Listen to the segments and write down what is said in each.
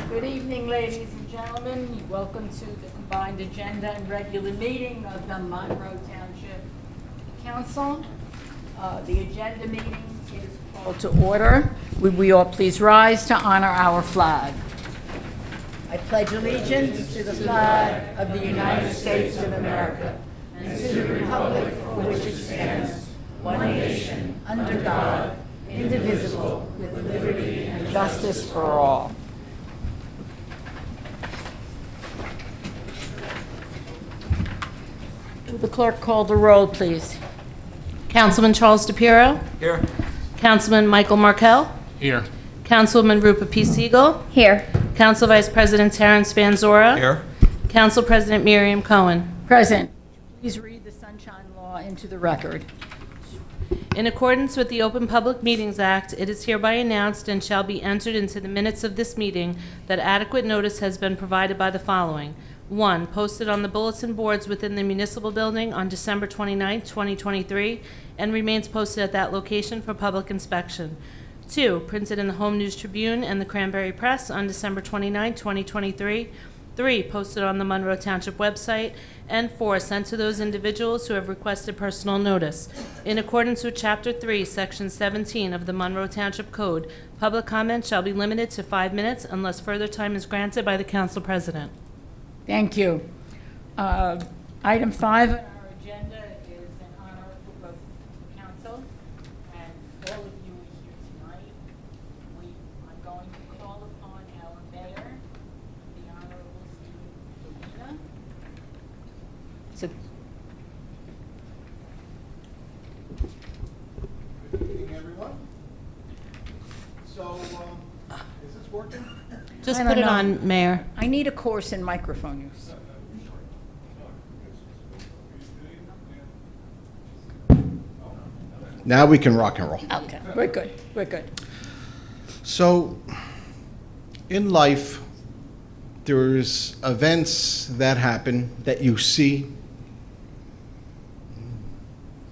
Good evening, ladies and gentlemen. Welcome to the combined agenda and regular meeting of the Monroe Township Council. The agenda meeting is called to order. Would we all please rise to honor our flag? I pledge allegiance to the flag of the United States of America and to the republic for which it stands, one nation, under God, indivisible, with liberty and justice for all. Will the clerk call the roll, please? Councilman Charles DePiero. Here. Councilman Michael Markell. Here. Councilwoman Rupa P. Siegel. Here. Council Vice President Terrence Van Zora. Here. Council President Miriam Cohen. Present. Please read the Sunshine Law into the record. In accordance with the Open Public Meetings Act, it is hereby announced and shall be entered into the minutes of this meeting that adequate notice has been provided by the following. 1. Posted on the bulletin boards within the municipal building on December 29, 2023, and remains posted at that location for public inspection. 2. Printed in the Home News Tribune and the Cranberry Press on December 29, 2023. 3. Posted on the Monroe Township website. And 4. Sent to those individuals who have requested personal notice. In accordance with Chapter 3, Section 17 of the Monroe Township Code, public comment shall be limited to 5 minutes unless further time is granted by the Council President. Thank you. Item 5 on our agenda is an honor of council, and all of you are here tonight. I'm going to call upon our mayor, the Honorable Steve Galina. So, Good evening, everyone. So, is this working? Just I put don't it know. on, Mayor. I need a course in microphone use. Now we can rock and roll. Okay, we're good, we're good. So, in life, there's events that happen that you see,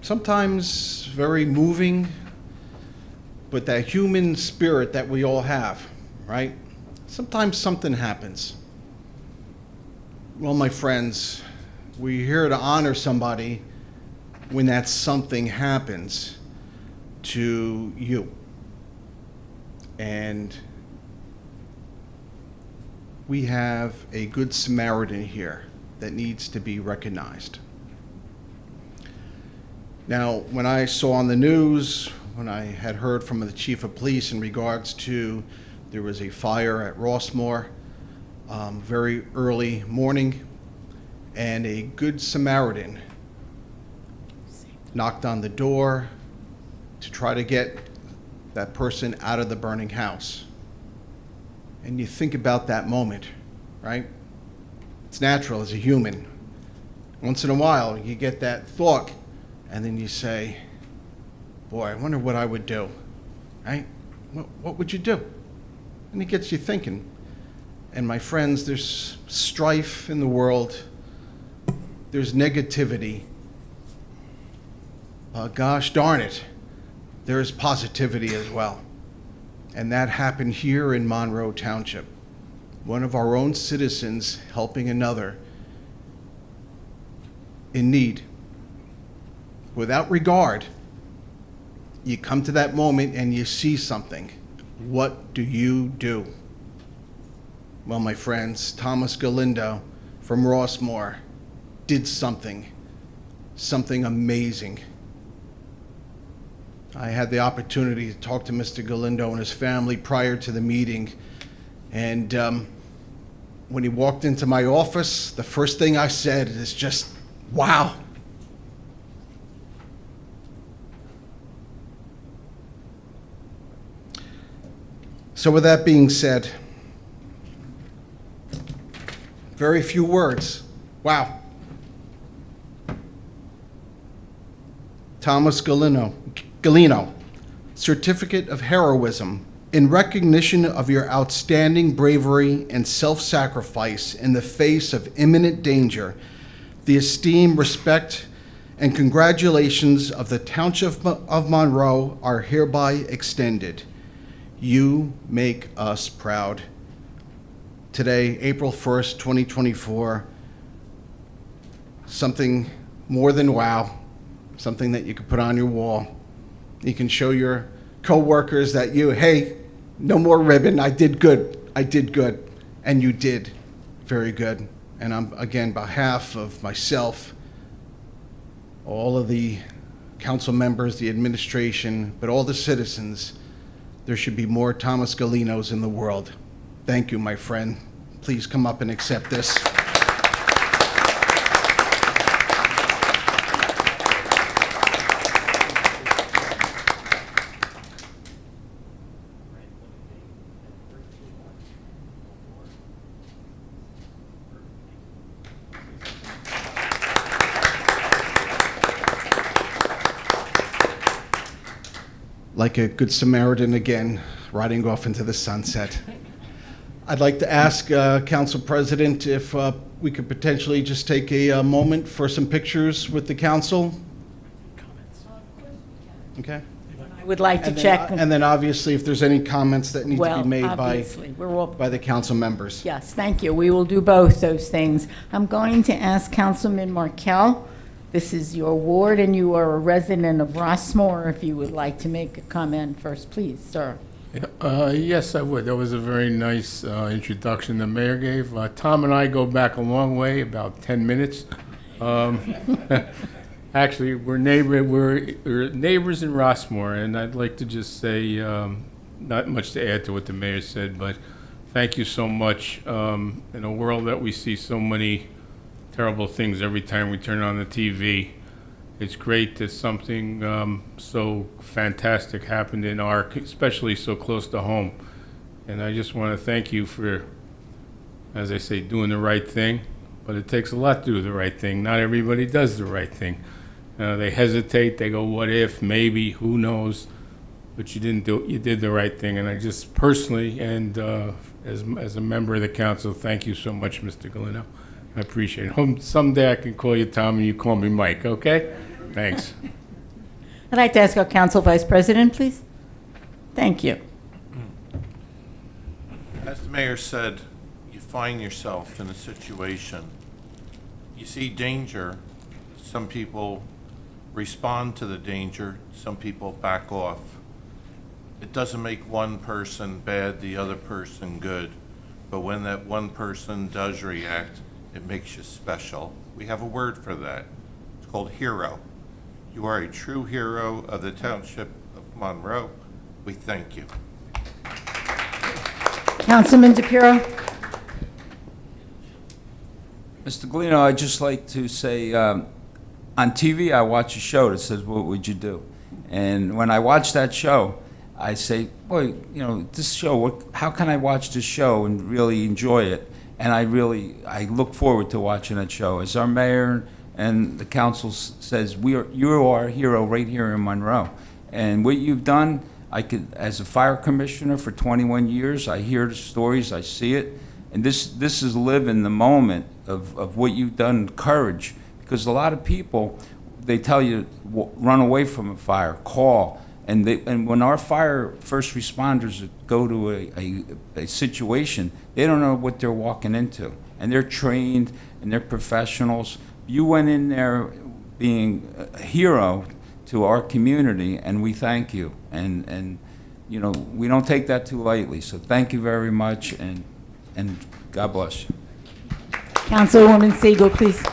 sometimes very moving, but that human spirit that we all have, right? Sometimes something happens. Well, my friends, we're here to honor somebody when that something happens to you. And we have a good Samaritan here that needs to be recognized. Now, when I saw on the news, when I had heard from the chief of police in regards to there was a fire at Rossmore, very early morning, and a good Samaritan knocked on the door to try to get that person out of the burning house. And you think about that moment, right? It's natural as a human. Once in a while, you get that thought, and then you say, boy, I wonder what I would do, right? What would you do? And it gets you thinking. And my friends, there's strife in the world. There's negativity. Gosh darn it, there's positivity as well. And that happened here in Monroe Township. One of our own citizens helping another in need. Without regard, you come to that moment and you see something. What do you do? Well, my friends, Thomas Galindo from Rossmore did something amazing. I had the opportunity to talk to Mr. Galindo and his family prior to the meeting, and when he walked into my office, the first thing I said is just, wow. So with that being said, very few words. Wow. Thomas Galino, Certificate of Heroism, in recognition of your outstanding bravery and self-sacrifice in the face of imminent danger, the esteem, respect, and congratulations of the Township of Monroe are hereby extended. You make us proud. today, April 1st, 2024, something more than wow, something that you could put on your wall. You can show your coworkers that hey, no more ribbon, I did good, and you did very good. And I'm, again, behalf of myself, all of the council members, the administration, but all the citizens, there should be more Thomas Galinos in the world. Thank you, my friend. Please come up and accept this. Like a good Samaritan again, riding off into the sunset. I'd like to ask Council President if we could potentially just take a moment for some pictures with the council. Okay. I would like to And then, check. and then obviously if there's any comments that need to Well, be made obviously, we're all. by the council members. Yes, thank you. We will do both those things. I'm going to ask Councilman Markell. This is your ward, and you are a resident of Rossmore. If you would like to make a comment first, please, sir. Yes, I would. That was a very nice introduction the mayor gave. Tom and I go back a long way, about 10 minutes. Actually, we're neighbors in Rossmore, and I'd like to just say, not much to add to what the mayor said, but thank you so much. In a world that we see so many terrible things every time we turn on the TV, it's great that something so fantastic happened in Arc, especially so close to home. And I just want to thank you for, as I say, doing the right thing. But it takes a lot to do the right thing. Not everybody does the right thing. They hesitate. They go, "What if? Maybe? Who knows?" But you didn't do it. You did the right thing. And I just personally, and as a member of the council, thank you so much, Mr. Galino. I appreciate it. Someday I can call you Tom and you call me Mike, okay? Thanks. I'd like to ask our Council Vice President, please. Thank you. As the mayor said, you find yourself in a situation, you see danger, some people respond to the danger, some people back off. It doesn't make one person bad, the other person good, but when that one person does react, it makes you special. We have a word for that. It's called hero. You are a true hero of the Township of Monroe. We thank you. Councilman DePiero. Mr. Galino, I'd just like to say, on TV, I watch a show that says, "What would you do?" And when I watch that show, I say, boy, this show, how can I watch this show and really enjoy it? And I look forward to watching that show. As our mayor and the council says, you are a hero right here in Monroe. And what you've done, as a fire commissioner for 21 years, I hear the stories, I see it. And this is live in the moment of what you've done, courage. Because a lot of people, they tell you, run away from a fire, call. And when our first responders go to a situation, they don't know what they're walking into. And they're trained and they're professionals. You went in there being a hero to our community, and we thank you. And we don't take that too lightly. So thank you very much, and God bless you. Councilwoman Siegel, please.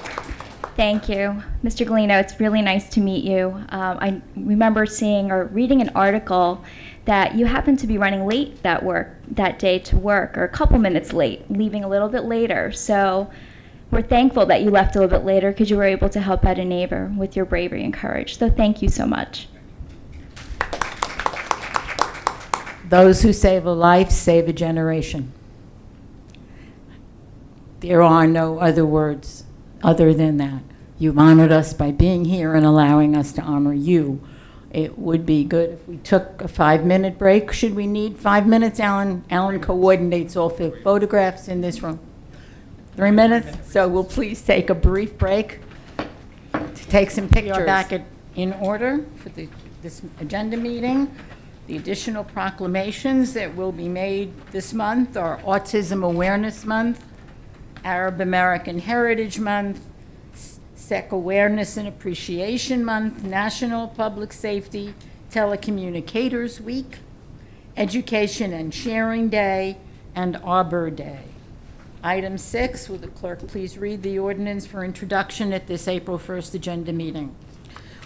Thank you. Mr. Galino, it's really nice to meet you. I remember seeing or reading an article that you happened to be running late that day to work, or a couple minutes late, leaving a little bit later. So we're thankful that you left a little bit later because you were able to help out a neighbor with your bravery and courage. So thank you so much. Those who save a life save a generation. There are no other words other than that. You've honored us by being here and allowing us to honor you. It would be good if we took a 5-minute break. Should we need 5 minutes? Alan coordinates all the photographs in this room. 3 minutes? So we'll please take a brief break to take some pictures. We are back in order for this agenda meeting. The additional proclamations that will be made this month are Autism Awareness Month, Arab American Heritage Month, SEC Awareness and Appreciation Month, National Public Safety Telecommunicators Week, Education and Sharing Day, and Arbor Day. Item 6, will the clerk please read the ordinance for introduction at this April 1st agenda meeting?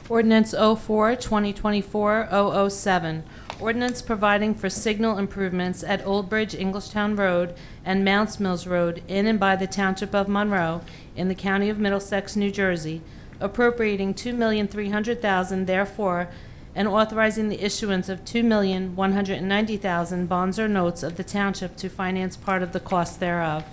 Ordinance 04-2024-007. Ordinance providing for signal improvements at Old Bridge Englishtown Road and Mounts Mills Road in and by the Township of Monroe in the County of Middlesex, New Jersey, appropriating $2,300,000 therefore, and authorizing the issuance of $2,190,000 bonds or notes of the township to finance part of the cost thereof.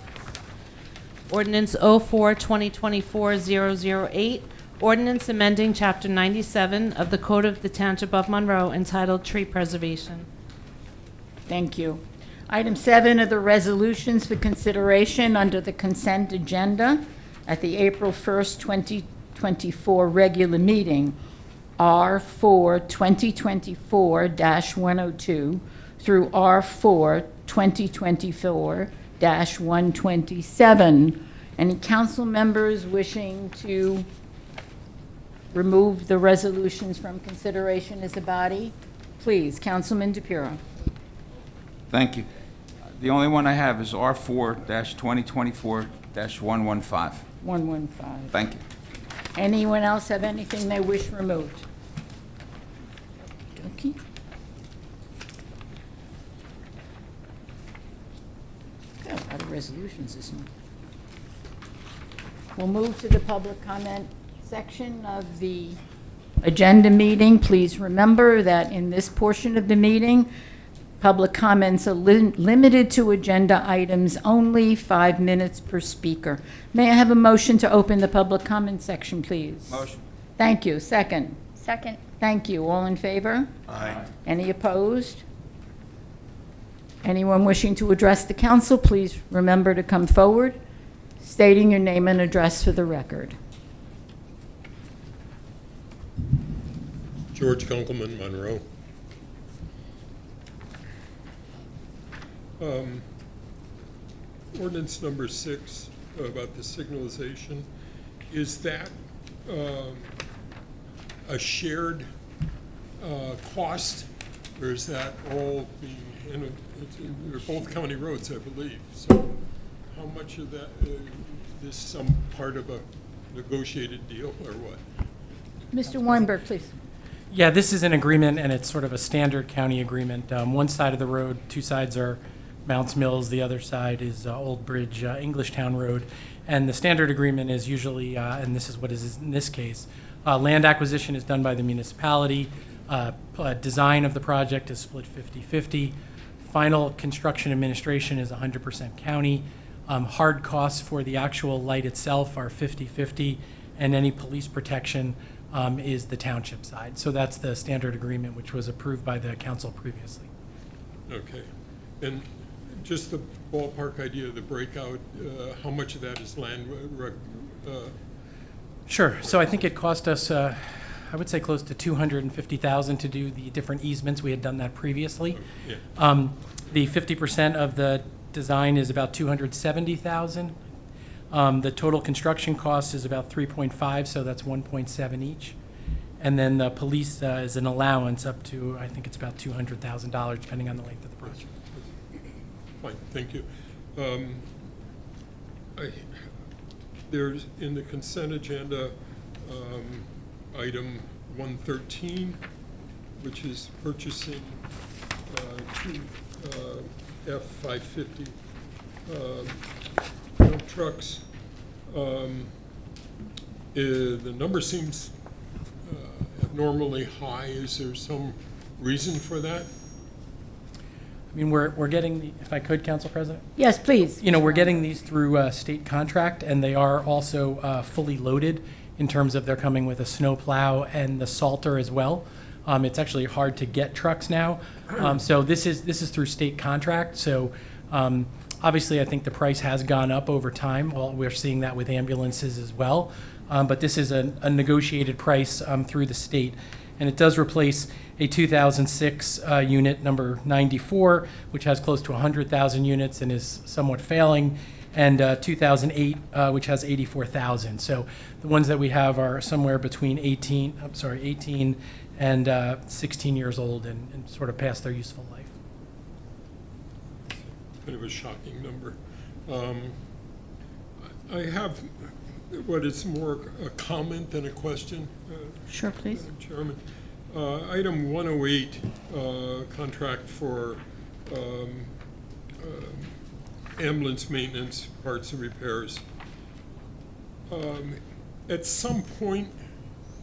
Ordinance 04-2024-008. Ordinance amending Chapter 97 of the Code of the Township of Monroe entitled Tree Preservation. Thank you. Item 7 are the resolutions for consideration under the consent agenda at the April 1st, 2024 regular meeting, R4 2024-102 through R4 2024-127. Any council members wishing to remove the resolutions from consideration as a body? Please, Councilman DePiero. Thank you. The only one I have is R4-2024-115. 115. Thank you. Anyone else have anything they wish removed? Okay. Got a lot of resolutions this month. We'll move to the public comment section of the agenda meeting. Please remember that in this portion of the meeting, public comments are limited to agenda items only, 5 minutes per speaker. May I have a motion to open the public comment section, please? Motion. Thank you. Second. Second. Thank you. All in favor? Aye. Any opposed? Anyone wishing to address the council, please remember to come forward, stating your name and address for the record. George Kunkelman, Monroe. Ordinance number 6 about the signalization, is that a shared cost, or is that all being, they're both county roads, I believe, so how much of that, is some part of a negotiated deal, or what? Mr. Weinberg, please. Yeah, this is an agreement, and it's sort of a standard county agreement. One side of the road, two sides are Mounts Mills, the other side is Old Bridge, Englishtown Road. And the standard agreement is usually, and this is what is in this case, land acquisition is done by the municipality, design of the project is split 50-50, final construction administration is 100% county, hard costs for the actual light itself are 50-50, and any police protection is the township side. So that's the standard agreement, which was approved by the council previously. Okay, and just the ballpark idea of the breakout, how much of that is land? Sure. So I think it cost us, I would say, close to $250,000 to do the different easements. We had done that previously. Yeah. The 50% of the design is about $270,000. The total construction cost is about 3.5, so that's 1.7 each. And then the police is an allowance up to, I think it's about $200,000, depending on the length of the project. Fine, thank you. There's, in the consent agenda, item 113, which is purchasing two F-550 dump trucks. The number seems abnormally high. Is there some reason for that? I mean, we're getting, the, if I could, Council President? Yes, please. You know, we're getting these through state contract, and they are also fully loaded in terms of they're coming with a snow plow and the salter as well. It's actually hard to get trucks now. So this is through state contract. So obviously, I think the price has gone up over time. Well, we're seeing that with ambulances as well. But this is a negotiated price through the state. and it does replace a 2006 unit number 94, which has close to 100,000 units and is somewhat failing, and 2008, which has 84,000. So the ones that we have are somewhere between 18 and 16 years old and sort of past their useful life. Kind of a shocking number. I have what is more a comment than a question. Sure, please. Madam Chairman. Item 108, contract for ambulance maintenance, parts and repairs. At some point,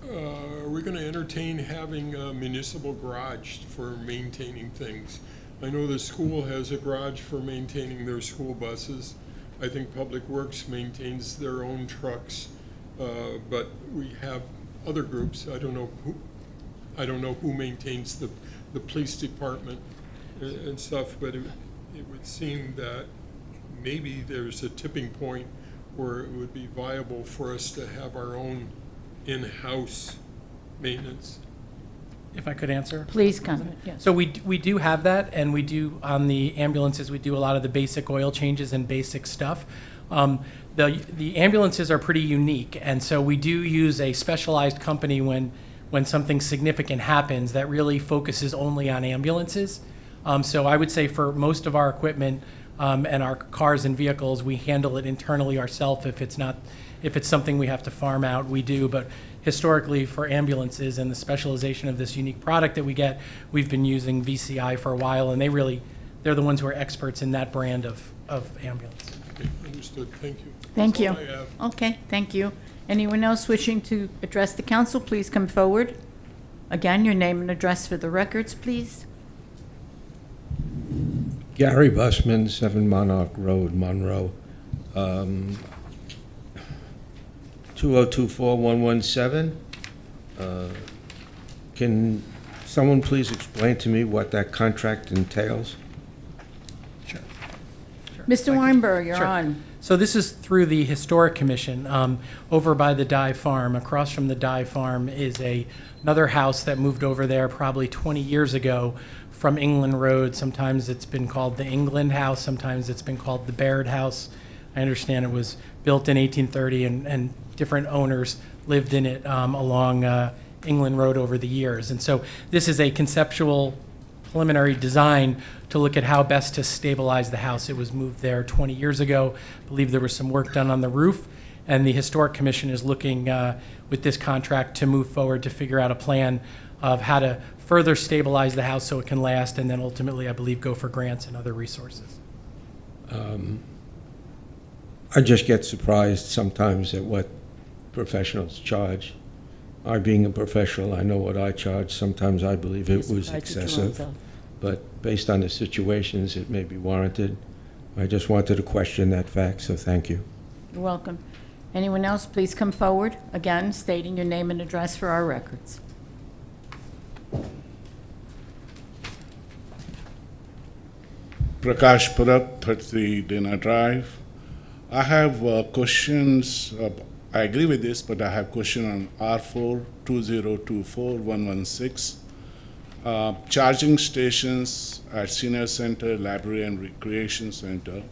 are we going to entertain having a municipal garage for maintaining things? I know the school has a garage for maintaining their school buses. I think Public Works maintains their own trucks, but we have other groups. I don't know who maintains the police department and stuff, but it would seem that maybe there's a tipping point where it would be viable for us to have our own in-house maintenance. If I could answer? Please comment, yes. So we do have that, and we do, on the ambulances, we do a lot of the basic oil changes and basic stuff. The ambulances are pretty unique, and so we do use a specialized company when something significant happens that really focuses only on ambulances. So I would say for most of our equipment and our cars and vehicles, we handle it internally ourselves. If it's something we have to farm out, we do. But historically, for ambulances and the specialization of this unique product that we get, we've been using VCI for a while, and they're the ones who are experts in that brand of ambulance. Okay, understood. Thank you. Thank you. That's all I have. Okay, thank you. Anyone else wishing to address the council, please come forward. Again, your name and address for the records, please. Gary Busman, 7 Monarch Road, Monroe. 2024117. Can someone please explain to me what that contract entails? Sure. Mr. Weinberg, you're Sure. on. So this is through the Historic Commission. Over by the Dye Farm, across from the Dye Farm is another house that moved over there probably 20 years ago from England Road. Sometimes it's been called the England House, sometimes it's been called the Baird House. I understand it was built in 1830 and different owners lived in it along England Road over the years. And so this is a conceptual preliminary design to look at how best to stabilize the house. It was moved there 20 years ago. I believe there was some work done on the roof, and the Historic Commission is looking with this contract to move forward to figure out a plan of how to further stabilize the house so it can last, and then ultimately, I believe, go for grants and other resources. I just get surprised sometimes at what professionals charge. I, being a professional, I know what I charge. Sometimes I believe it was excessive, but based on the situations, it may be warranted. I just wanted to question that fact, so thank you. You're welcome. Anyone else, please come forward. Again, stating your name and address for our records. Prakash Purak, 33 Dana Drive. I have questions. I agree with this, but I have question on R4 2024116. Charging stations at Senior Center, Library and Recreation Center.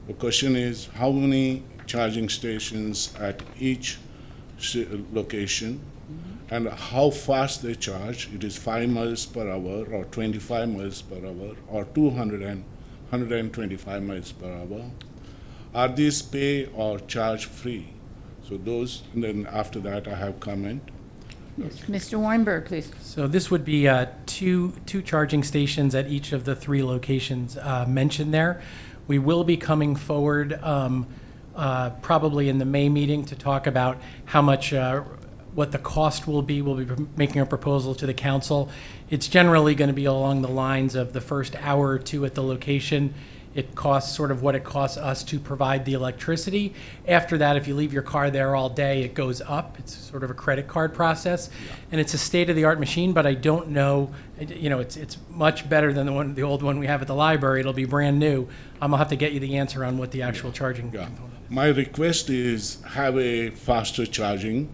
The question is, how many charging stations at each location, and how fast they charge? It is 5 miles per hour, or 25 miles per hour, or 125 miles per hour. Are these pay or charge free? So those, and then after that I have comment. Yes. Mr. Weinberg, please. So this would be two charging stations at each of the 3 locations mentioned there. We will be coming forward probably in the May meeting to talk about how much, what the cost will be. We'll be making a proposal to the council. It's generally going to be along the lines of the first hour or 2 at the location. It costs sort of what it costs us to provide the electricity. After that, if you leave your car there all day, it goes up. It's sort of a credit card process. And it's a state-of-the-art machine, but I don't know, it's much better than the old one we have at the library. It'll be brand new. I'll have to get you the answer on what the actual charging component is. My request is have a faster charging.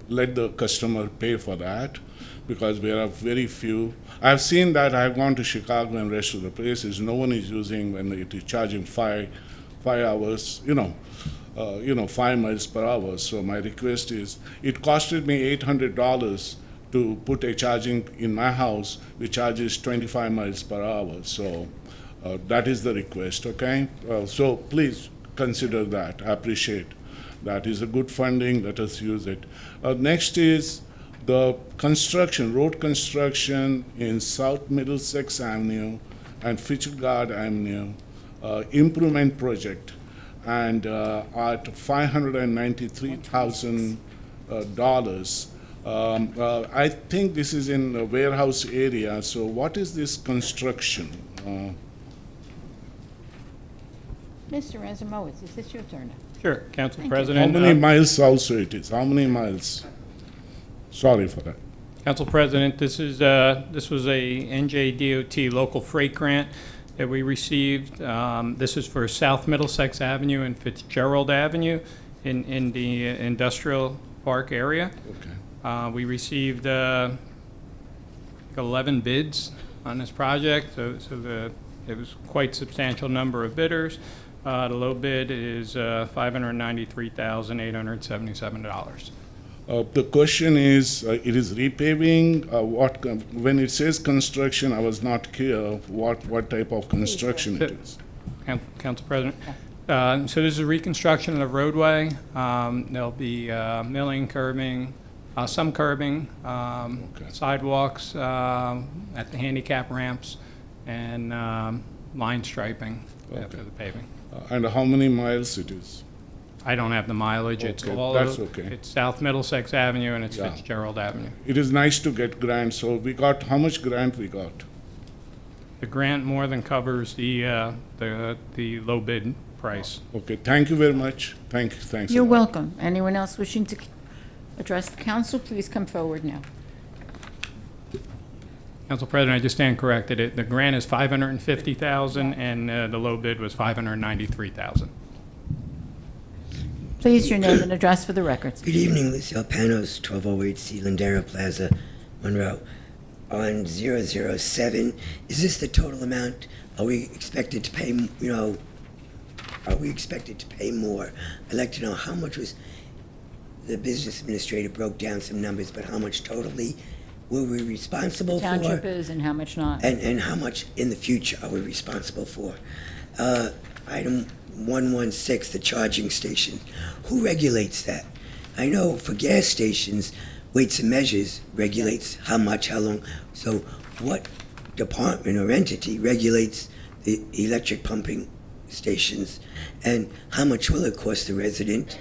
Let the customer pay for that. because there are very few. I've seen that. I've gone to Chicago and rest of the places. No one is using when it is charging 5 hours, 5 miles per hour. So my request is, it costed me $800 to put a charging in my house, which charges 25 miles per hour. So that is the request, okay? So please consider that. I appreciate that. Is a good funding. Let us use it. Next is the construction, road construction in South Middlesex Avenue and Fitchgard Avenue, improvement project, and at $593,000. I think this is in the warehouse area, so what is this construction? Mr. Razumowitz, is this your turn? Sure, Council Thank you. How President. many miles also it is? How many miles? Sorry for that. Council President, this was a NJDOT local freight grant that we received. This is for South Middlesex Avenue and Fitzgerald Avenue in the industrial park area. Okay. We received 11 bids on this project, so it was quite substantial number of bidders. The low bid is $593,877. The question is, it is repaving, when it says construction, I was not clear of what type of construction it is. Council President, so this is a reconstruction of the roadway. There'll be milling, curbing, some curbing, sidewalks at the handicap ramps, and line striping after the paving. And how many miles it is? I don't have the mileage. It's Okay, all that's okay. It's South Middlesex Avenue and it's Yeah. Fitzgerald Avenue. It is nice to get grants, so we got, how much grant we got? The grant more than covers the low bid price. Okay, thank you very much. Thanks. a You're lot. welcome. Anyone else wishing to address the council, please come forward now. Council President, I just stand corrected. The grant is $550,000 and the low bid was $593,000. Please, your name and address for the records. Good evening, Lucille Panos, 1208 C. Lindera Plaza, Monroe. On 007, is this the total amount? Are we expected to pay, are we expected to pay more? I'd like to know how much was, the business administrator broke down some numbers, but how much totally were we responsible for? Township is and how much not. And how much in the future are we responsible for? Item 116, the charging station. Who regulates that? I know for gas stations, Weights and Measures regulates how much, how long. So what department or entity regulates the electric pumping stations? And how much will it cost the resident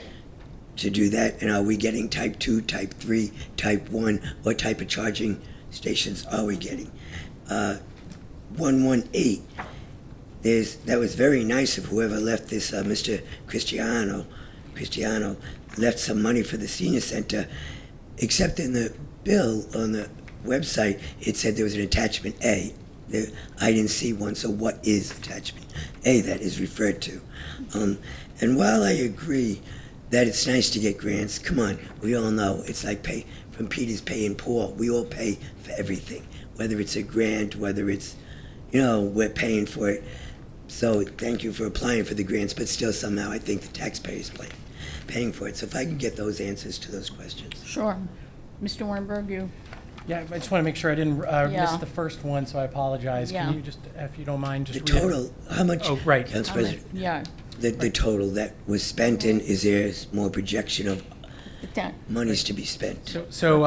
to do that? And are we getting type 2, type 3, type 1? What type of charging stations are we getting? 118. That was very nice of whoever left this, Mr. Cristiano left some money for the senior center, except in the bill on the website, it said there was an attachment A. I didn't see one, so what is attachment A that is referred to? And while I agree that it's nice to get grants, come on, we all know, it's like pay from Peter's paying Paul. We all pay for everything, whether it's a grant, whether it's, we're paying for it. So thank you for applying for the grants, but still somehow I think the taxpayers paying for it. So if I can get those answers to those questions. Sure. Mr. Weinberg, you. Yeah, I just want to make sure I didn't miss Yeah. the first one, so I apologize. Yeah. Can you just, if you don't mind, just The read it? total, how much? Oh, right. Council President, Yeah. the total that was spent, and is there more projection of the town- monies to be spent? So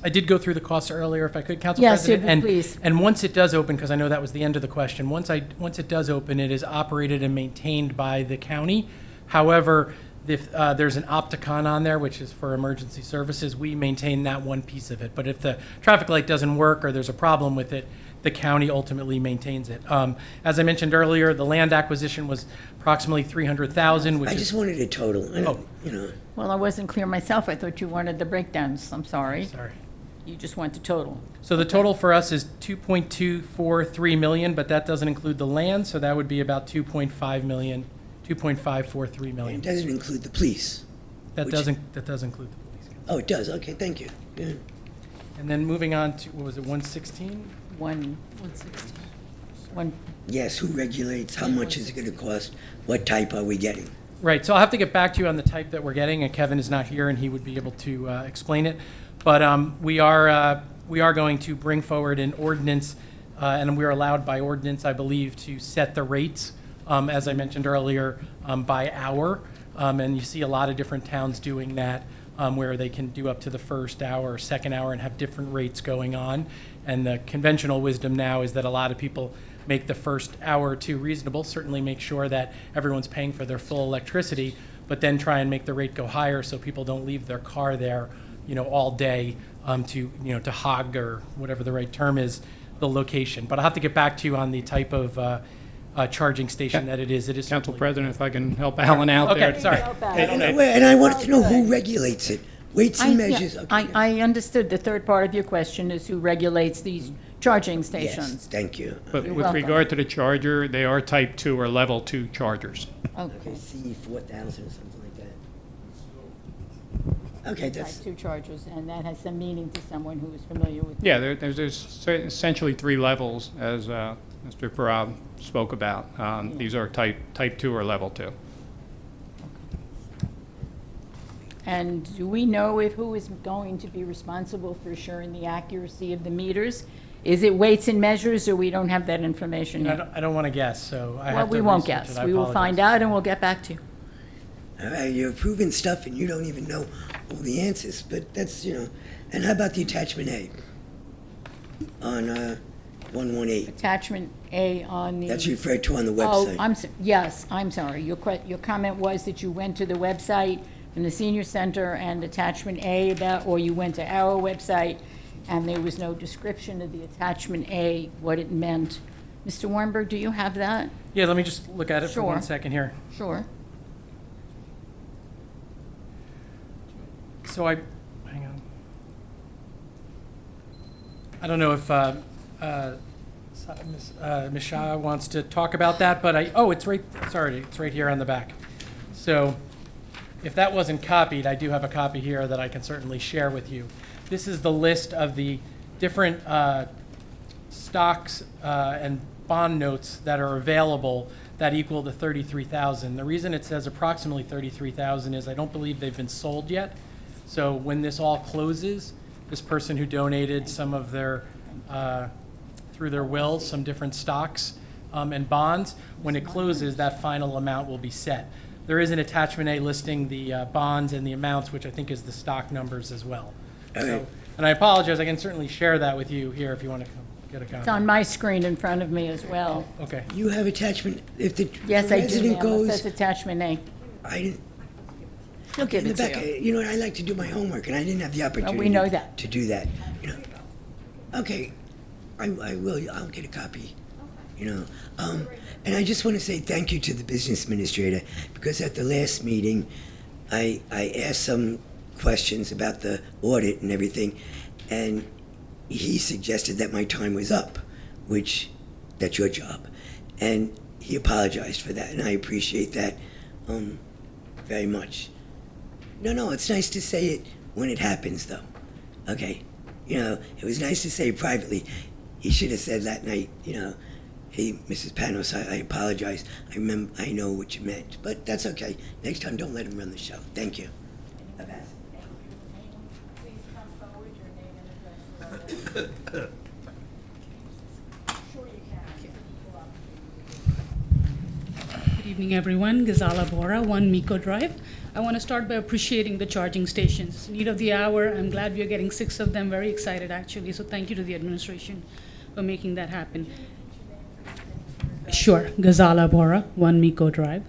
I did go through the costs earlier, if I could, Council Yes, President. if you please. And once it does open, because I know that was the end of the question, once it does open, it is operated and maintained by the county. However, if there's an Opticon on there, which is for emergency services, we maintain that one piece of it. But if the traffic light doesn't work or there's a problem with it, the county ultimately maintains it. As I mentioned earlier, the land acquisition was approximately $300,000, which I is just wanted a total, Well, I wasn't clear myself. I thought you wanted the breakdowns. I'm sorry. sorry. You just want the total. So the total for us is 2.243 million, but that doesn't include the land, so that would be about 2.5 million, 2.543 It million. doesn't include the police. That which- does include the police. Oh, it does, okay, thank you. Yeah. And then moving on to, what was it, 116? 116. One, Yes, who regulates, how much is it gonna cost, what type are we getting? Right, so I'll have to get back to you on the type that we're getting, and Kevin is not here, and he would be able to explain it. But we are going to bring forward an ordinance, and we're allowed by ordinance, I believe, to set the rates, as I mentioned earlier, by hour. And you see a lot of different towns doing that, where they can do up to the first hour or second hour and have different rates going on. And the conventional wisdom now is that a lot of people make the first hour or two reasonable, certainly make sure that everyone's paying for their full electricity, but then try and make the rate go higher so people don't leave their car there, all day to hog, or whatever the right term is, the location. But I'll have to get back to you on the type of charging station that it is. It is Council certainly- President, if I can help Alan out there. Okay, sorry. And I wanted to know who regulates it, weights and measures. Okay. I understood the third part of your question is who regulates these charging Yes, stations. thank you. But You're with welcome. regard to the charger, they are type 2 or level 2 chargers. Okay, C 4000 or something like that. Okay, Type that's, 2 chargers, and that has some meaning to someone who is familiar with. Yeah, there's essentially 3 levels, as Mr. Parab spoke about. These are type 2 or level 2. And do we know who is going to be responsible for assuring the accuracy of the meters? Is it weights and measures, or we don't have that information yet? I don't want to guess, so I Well, have to we won't research guess. it. I We will apologize. find out, and we'll get back to you. all right, you're approving stuff and you don't even know all the answers, but that's, and how about the attachment A? On 118, Attachment A on the. that's referred to on the Oh, website. yes, I'm sorry. Your comment was that you went to the website in the senior center and attachment A or you went to our website and there was no description of the attachment A, what it meant. Mr. Warnberg, do you have that? Yeah, let me just look at it for Sure. 1 second here. Sure. So hang on. I don't know if Ms. Shah wants to talk about that, but it's right here on the back. So if that wasn't copied, I do have a copy here that I can certainly share with you. This is the list of the different stocks and bond notes that are available that equal the 33,000. The reason it says approximately 33,000 is I don't believe they've been sold yet. So when this all closes, this person who donated some of their, through their will, some different stocks and bonds, when it closes, that final amount will be set. There is an attachment A listing the bonds and the amounts, which I think is the stock numbers as well. So, and I apologize, I can certainly share that with you here if you want to get a copy. It's on my screen in front of me as well. Okay. You have attachment, if the Yes, I do, resident ma'am. It goes, says attachment A. I didn't, He'll give in it the to back, you. I like to do my homework, and I didn't have the opportunity. know that. To do that, Okay, I will, I'll get a copy, And I just want to say thank you to the business administrator, because at the last meeting, I asked some questions about the audit and everything, and he suggested that my time was up, which, that's your job. And he apologized for that, and I appreciate that very much. No, it's nice to say it when it happens, though. Okay? It was nice to say it privately. He should have said that night, hey, Mrs. Panos, I apologize. I know what you meant, but that's okay. Next time, don't let him run the show. Thank you. Bye-bye. Please come forward, your name and address. Sure you can. Good evening, everyone. Ghazala Bora, 1 Miko Drive. I want to start by appreciating the charging stations. Need of the hour. I'm glad we are getting 6 of them. Very excited, actually. So thank you to the administration for making that happen. Sure. Ghazala Bora, 1 Miko Drive.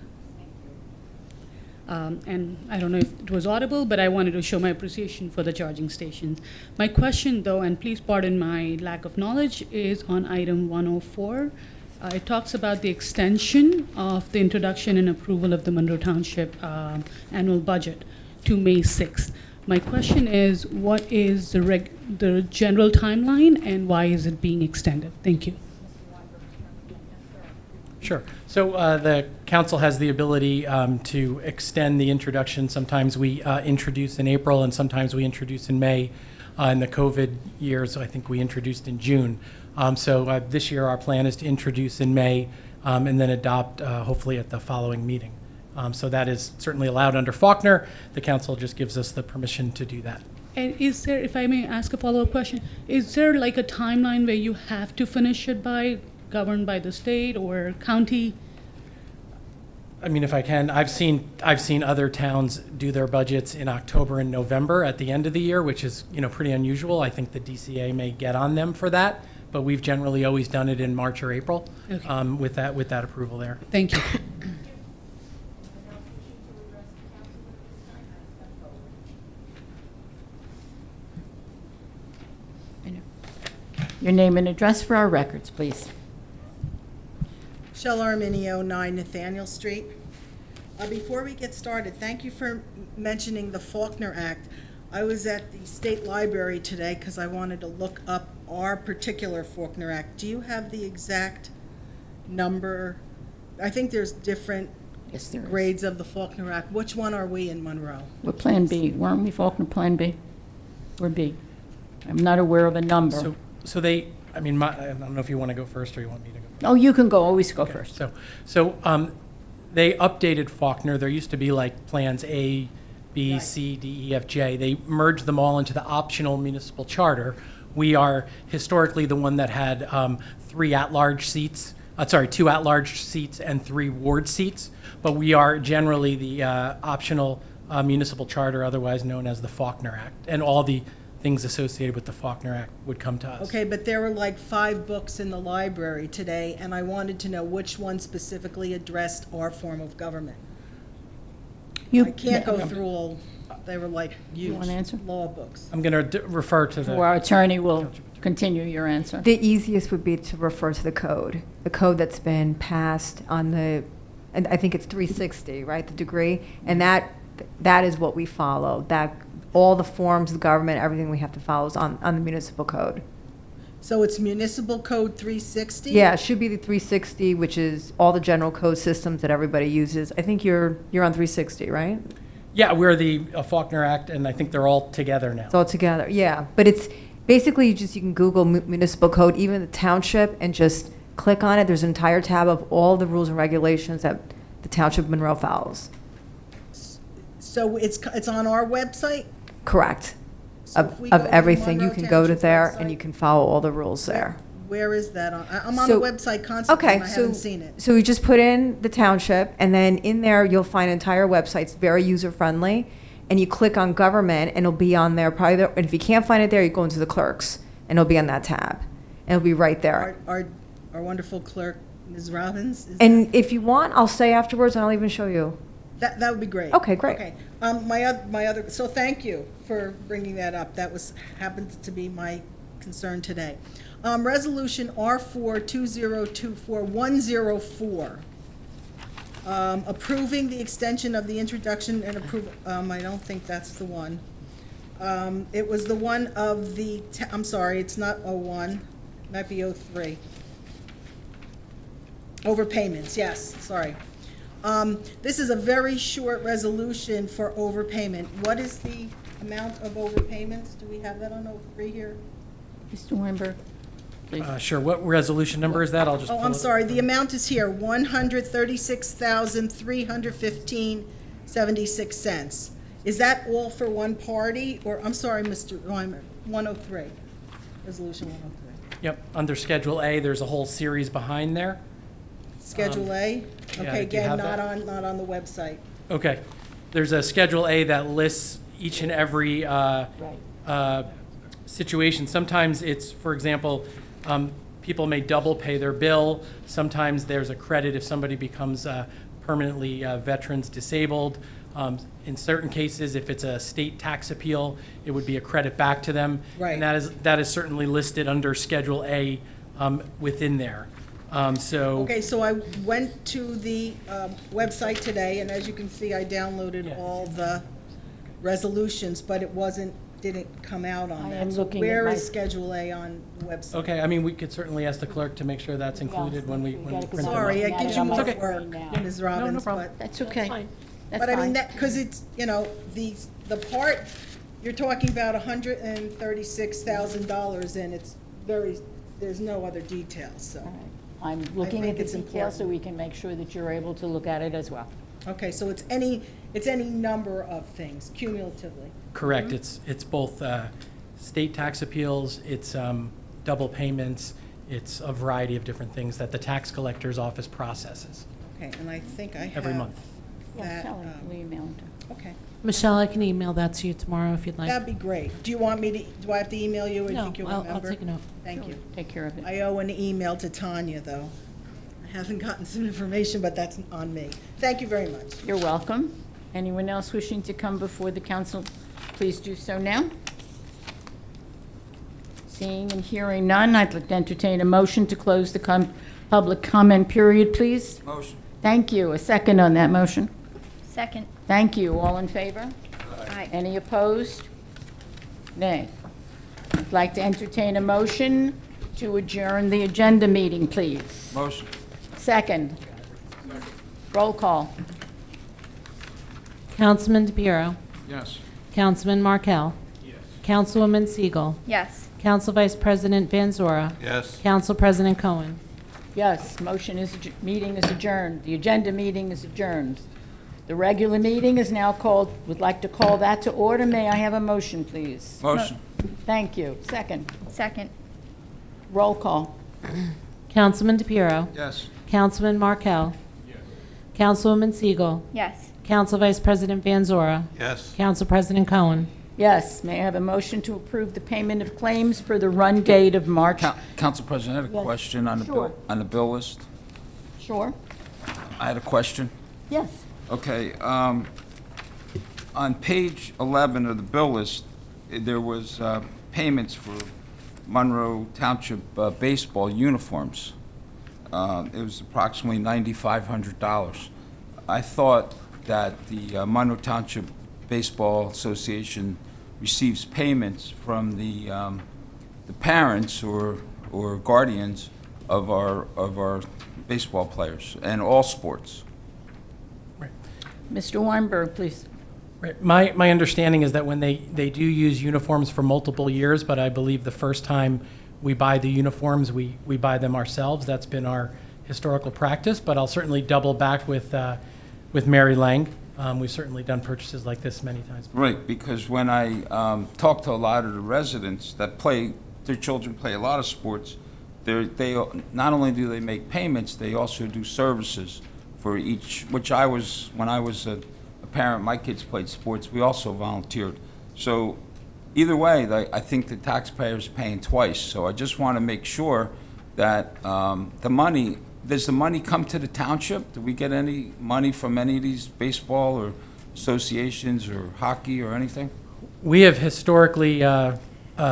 And I don't know if it was audible, but I wanted to show my appreciation for the charging stations. My question, though, and please pardon my lack of knowledge, is on item 104. It talks about the extension of the introduction and approval of the Monroe Township annual budget to May 6th. My question is, what is the general timeline, and why is it being extended? Thank you. Sure. So the council has the ability to extend the introduction. Sometimes we introduce in April and sometimes we introduce in May. In the COVID years, I think we introduced in June. So this year, our plan is to introduce in May and then adopt hopefully at the following meeting. So that is certainly allowed under Faulkner. The council just gives us the permission to do that. And is there, if I may ask a follow-up question, is there like a timeline where you have to finish it by, governed by the state or county? I mean, if I can, I've seen other towns do their budgets in October and November at the end of the year, which is, pretty unusual. I think the DCA may get on them for that, but we've generally always done it in March or April, Okay. with that approval there. Thank you. Your name and address for our records, please. Shell Arminio, 9 Nathaniel Street. Before we get started, thank you for mentioning the Faulkner Act. I was at the State Library today because I wanted to look up our particular Faulkner Act. Do you have the exact number? I think there's different Yes, there is. grades of the Faulkner Act. Which one are we in Monroe? We're Plan B. Weren't we Faulkner Plan B? We're B. I'm not aware of a number. So they, I mean, I don't know if you want to go first or you want me to go. Oh, you can go, always go Okay, first. So they updated Faulkner. There used to be like plans A, B, C, D, E, F, J. They merged them all into the optional municipal charter. We are historically the one that had 2 at-large seats and 3 ward seats, but we are generally the optional municipal charter, otherwise known as the Faulkner Act, and all the things associated with the Faulkner Act would come to us. Okay, but there were like 5 books in the library today, and I wanted to know which one specifically addressed our form of government. I can't go through all, they were like huge wanna answer? law books. I'm going to refer to the... Our attorney will continue your answer. The easiest would be to refer to the code that's been passed on and I think it's 360, right, the degree? And that is what we follow, that all the forms of government, everything we have to follow is on the municipal code. So it's Municipal Code 360? Yeah, it should be the 360, which is all the general code systems that everybody uses. I think you're on 360, right? Yeah, we're the Faulkner Act, and I think they're all together now. It's all together, yeah. But it's basically you can Google municipal code, even the township, and just click on it. There's an entire tab of all the rules and regulations that the Township of Monroe follows. So it's on our website? Correct. So if we go Of to everything, you Monroe can go to Township there website- and you can follow all the rules there. Where is that on? I'm on the So- website constantly, Okay, and I haven't seen it. so you just put in the township, and then in there, you'll find an entire website. It's very user-friendly, and you click on government, and it'll be on there. Probably, and if you can't find it there, you go into the clerks, and it'll be on that tab. And it'll be right there. Our wonderful clerk, Ms. Robbins? And if you want, I'll say afterwards, and I'll even show you. That would be great. Okay, great. Okay. So thank you for bringing that up. That happens to be my concern today. Resolution R4-2024-104, approving the extension of the introduction and approval, I don't think that's the one. It was the one of the, I'm sorry, it's not 01, it might be 03. Overpayments, yes, sorry. This is a very short resolution for overpayment. What is the amount of overpayments? Do we have that on 03 here? Mr. Weinberg, please. Sure. What resolution number is that? I'll just Oh, pull I'm it. sorry, the amount is here, $136,315.76. Is that all for one party, or, I'm sorry, Mr. Weimer, 103, resolution 103. Yep, under Schedule A, there's a whole series behind there. Schedule A? yeah, Okay, do you again, have not that? on the website. Okay. There's a Schedule A that lists each and every situation. Sometimes it's, for example, people may double pay their bill. Sometimes there's a credit if somebody becomes permanently veterans disabled. In certain cases, if it's a state tax appeal, it would be a credit back to them. Right. And that is certainly listed under Schedule A within there. Okay, so I went to the website today, and as you can see, I downloaded all the resolutions, but it didn't come out on I that. am So looking at where my- is Schedule A on the website? Okay, I mean, we could certainly ask the clerk to make sure that's included when we print them out. Sorry, it gives you more Okay. work, Ms. No Robbins, problem. but. That's okay. That's But I mean, fine. because it's, the part, You're talking about $136,000, and it's there's no other details, so. I'm looking think at the it's details so important. we can make sure that you're able to look at it as well. Okay, so it's any number of things cumulatively. Correct. It's both state tax appeals, it's double payments, it's a variety of different things that the tax collector's office processes Okay, and I think I have. every month. Yeah, That, Shelley, we emailed her. Okay, Michelle, I can email that to you tomorrow if you'd like. that'd be great. Do you want me to, do I have to email you, or do you No, think you'll I'll remember? take a note. Thank you. Take care of it. I owe an email to Tanya, though. I haven't gotten some information, but that's on me. Thank you very much. You're welcome. Anyone else wishing to come before the council, please do so now. Seeing and hearing none, I'd like to entertain a motion to close the public comment period, please. Motion. Thank you. A second on that motion. Second. Thank you. All in favor? Aye. Any opposed? Nay. I'd like to entertain a motion to adjourn the agenda meeting, please. Motion. Second. Roll call. Councilman DePiero. Yes. Councilman Markel. Yes. Councilwoman Siegel. Yes. Council Vice President Van Zora. Yes. Council President Cohen. Yes, meeting is adjourned. The agenda meeting is adjourned. The regular meeting is now called, would like to call that to order. May I have a motion, please? Motion. Thank you. Second. Second. Roll call. Councilman DePiero. Yes. Councilman Markel. Yes. Councilwoman Siegel. Yes. Council Vice President Van Zora. Yes. Council President Cohen. Yes, may I have a motion to approve the payment of claims for the run date of March? Council President, I had a Yes. question on the Sure. bill list. Sure. I had a question. Yes. Okay, on page 11 of the bill list, there was payments for Monroe Township baseball uniforms. It was approximately $9,500. I thought that the Monroe Township Baseball Association receives payments from the parents or guardians of our baseball players and all sports. Mr. Weinberg, please. Right. My understanding is that when they do use uniforms for multiple years, but I believe the first time we buy the uniforms, we buy them ourselves. That's been our historical practice, but I'll certainly double back with Mary Lang. We've certainly done purchases like this many times. Right, because when I talk to a lot of the residents that their children play a lot of sports, they not only do they make payments, they also do services for each, when I was a parent, my kids played sports, we also volunteered. So either way, I think the taxpayer's paying twice. So I just want to make sure that does the money come to the township? Do we get any money from any of these baseball or associations or hockey or anything? We have historically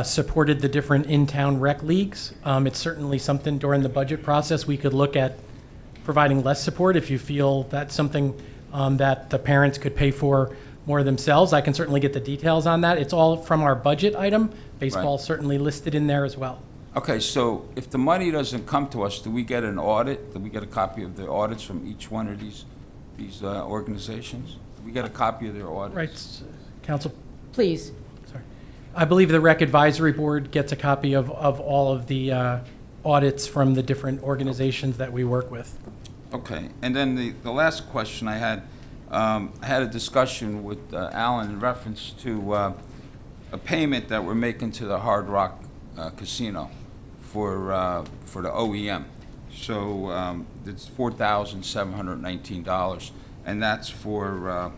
supported the different in-town rec leagues. It's certainly something during the budget process we could look at providing less support if you feel that's something that the parents could pay for more themselves. I can certainly get the details on that. It's all from our budget item. Baseball certainly listed in there as well. Okay, so if the money doesn't come to us, do we get an audit? Do we get a copy of the audits from each one of these organizations? Do we get a copy of their audits? Right, Council. Please. Sorry. I believe the Rec Advisory Board gets a copy of all of the audits from the different organizations that we work with. Okay, and then the last question I had a discussion with Alan in reference to a payment that we're making to the Hard Rock Casino for the OEM. So it's $4,719, and that's for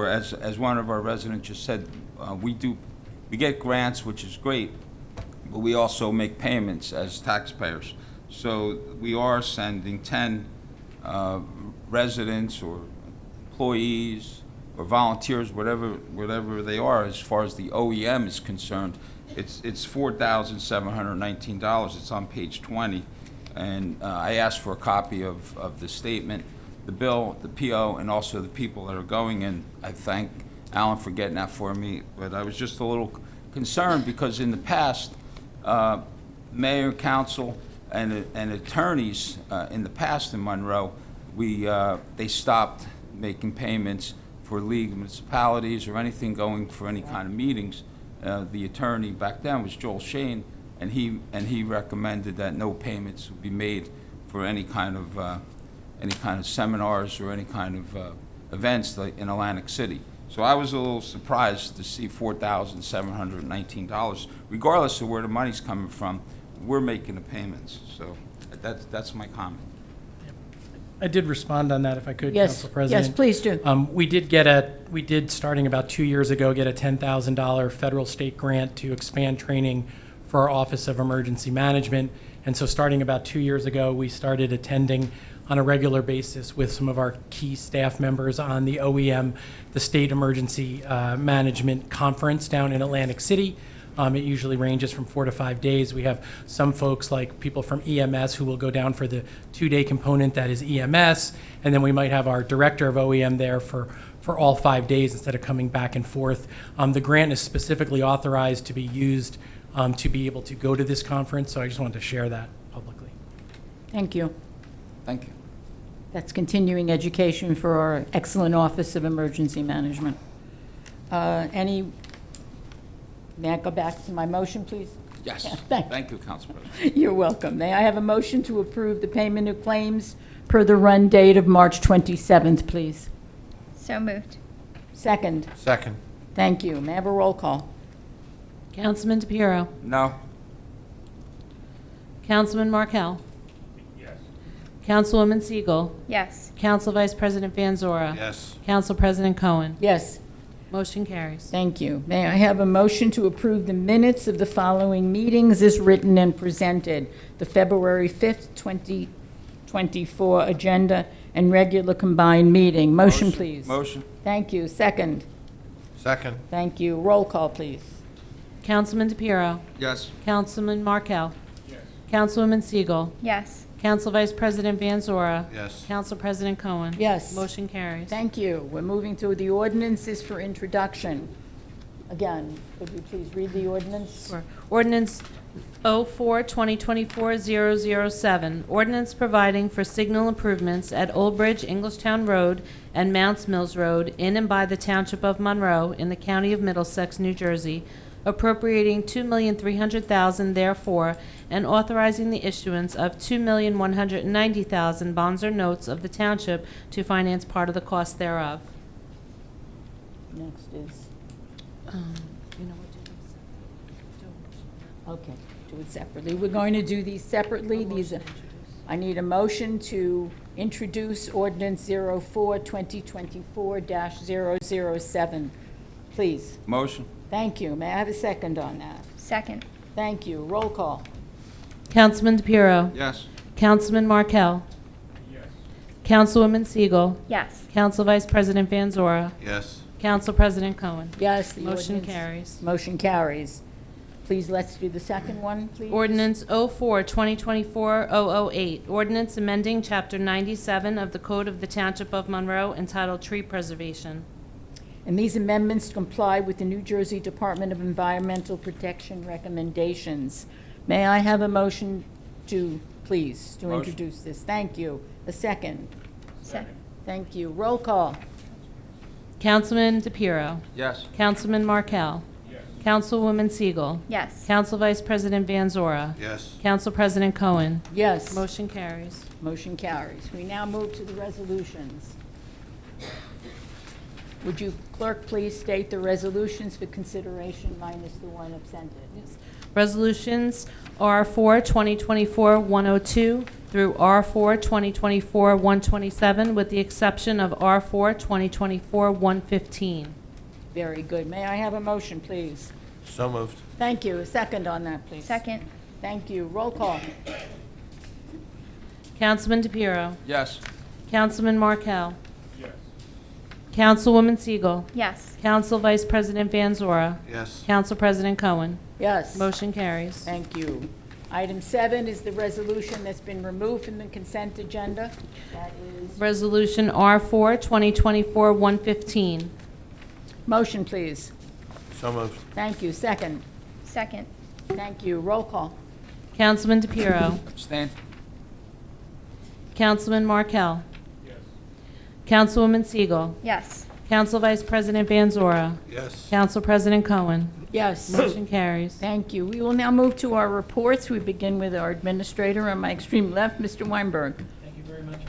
as one of our residents just said, we get grants, which is great, but we also make payments as taxpayers. So we are sending 10 residents or employees or volunteers, whatever they are, as far as the OEM is concerned. It's $4,719. It's on page 20, and I asked for a copy of the statement, the bill, the PO, and also the people that are going in. I thank Alan for getting that for me, but I was just a little concerned because in the past, mayor, council, and attorneys in the past in Monroe, they stopped making payments for League of Municipalities or anything going for any kind of meetings. The attorney back then was Joel Shane, and he recommended that no payments would be made for any kind of seminars or any kind of events like in Atlantic City. So I was a little surprised to see $4,719. Regardless of where the money's coming from, we're making the payments. So that's my comment. I did respond on that, if I could, Yes. Council President. Yes, please do. We did, starting about 2 years ago, get a $10,000 federal state grant to expand training for our Office of Emergency Management. And so starting about 2 years ago, we started attending on a regular basis with some of our key staff members on the OEM, the State Emergency Management Conference down in Atlantic City. It usually ranges from 4 to 5 days. We have some folks, like people from EMS, who will go down for the 2-day component that is EMS, and then we might have our director of OEM there for all 5 days instead of coming back and forth. The grant is specifically authorized to be used to be able to go to this conference, so I just wanted to share that publicly. Thank you. Thank you. That's continuing education for our excellent Office of Emergency Management. May I go back to my motion, please? Yes. Yeah, Thank you, Council President. You're welcome. May I have a motion to approve the payment of claims per the run date of March 27th, please? So moved. Second. Second. Thank you. May I have a roll call? Councilman DePiero. No. Councilman Markel. Yes. Councilwoman Siegel. Yes. Council Vice President Van Zora. Yes. Council President Cohen. Yes. Motion carries. Thank you. May I have a motion to approve the minutes of the following meetings as written and presented? The February 5th, 2024 agenda and regular combined meeting. Motion, please. Motion. Thank you. Second. Second. Thank you. Roll call, please. Councilman DePiero. Yes. Councilman Markel. Yes. Councilwoman Siegel. Yes. Council Vice President Van Zora. Yes. Council President Cohen. Yes. Motion carries. Thank you. We're moving to the ordinances for introduction. Again, could you please read the ordinance? Sure. Ordinance 04-2024-007, ordinance providing for signal improvements at Old Bridge, Englishtown Road, and Mounts Mills Road in and by the Township of Monroe in the County of Middlesex, New Jersey, appropriating $2,300,000 therefore, and authorizing the issuance of $2,190,000 bonds or notes of the township to finance part of the cost thereof. Next is, You know what to do. okay, do it separately. We're going to do these separately. These are, I need a motion to introduce ordinance 04-2024-007. Please. Motion. Thank you. May I have a second on that? Second. Thank you. Roll call. Councilman DePiero. Yes. Councilman Markel. Yes. Councilwoman Siegel. Yes. Council Vice President Van Zora. Yes. Council President Cohen. Yes, the Motion ordinance- carries. Motion carries. Please, let's do the second one, please. Ordinance 04-2024-008, ordinance amending Chapter 97 of the Code of the Township of Monroe entitled Tree Preservation. And these amendments comply with the New Jersey Department of Environmental Protection recommendations. May I have a motion to, please, to Motion. introduce this? Thank you. A second. Second. Thank you. Roll call. Councilman DePiero. Yes. Councilman Markel. Yes. Councilwoman Siegel. Yes. Council Vice President Van Zora. Yes. Council President Cohen. Yes. Motion carries. Motion carries. We now move to the resolutions. Would you, clerk, please state the resolutions for consideration minus the one absented? Yes. Resolutions R4-2024-102 through R4-2024-127, with the exception of R4-2024-115. Very good. May I have a motion, please? So moved. Thank you. A second on that, please. Second. Thank you. Roll call. Councilman DePiero. Yes. Councilman Markel. Yes. Councilwoman Siegel. Yes. Council Vice President Van Zora. Yes. Council President Cohen. Yes. Motion carries. Thank you. Item 7 is the resolution that's been removed from the consent agenda. That is, Resolution R4-2024-115. motion, please. So moved. Thank you. Second. Second. Thank you. Roll call. Councilman DePiero. Abstain. Councilman Markel. Yes. Councilwoman Siegel. Yes. Council Vice President Van Zora. Yes. Council President Cohen. Yes. Motion carries. Thank you. We will now move to our reports. We begin with our administrator on my extreme left, Mr. Weinberg. Thank you very much.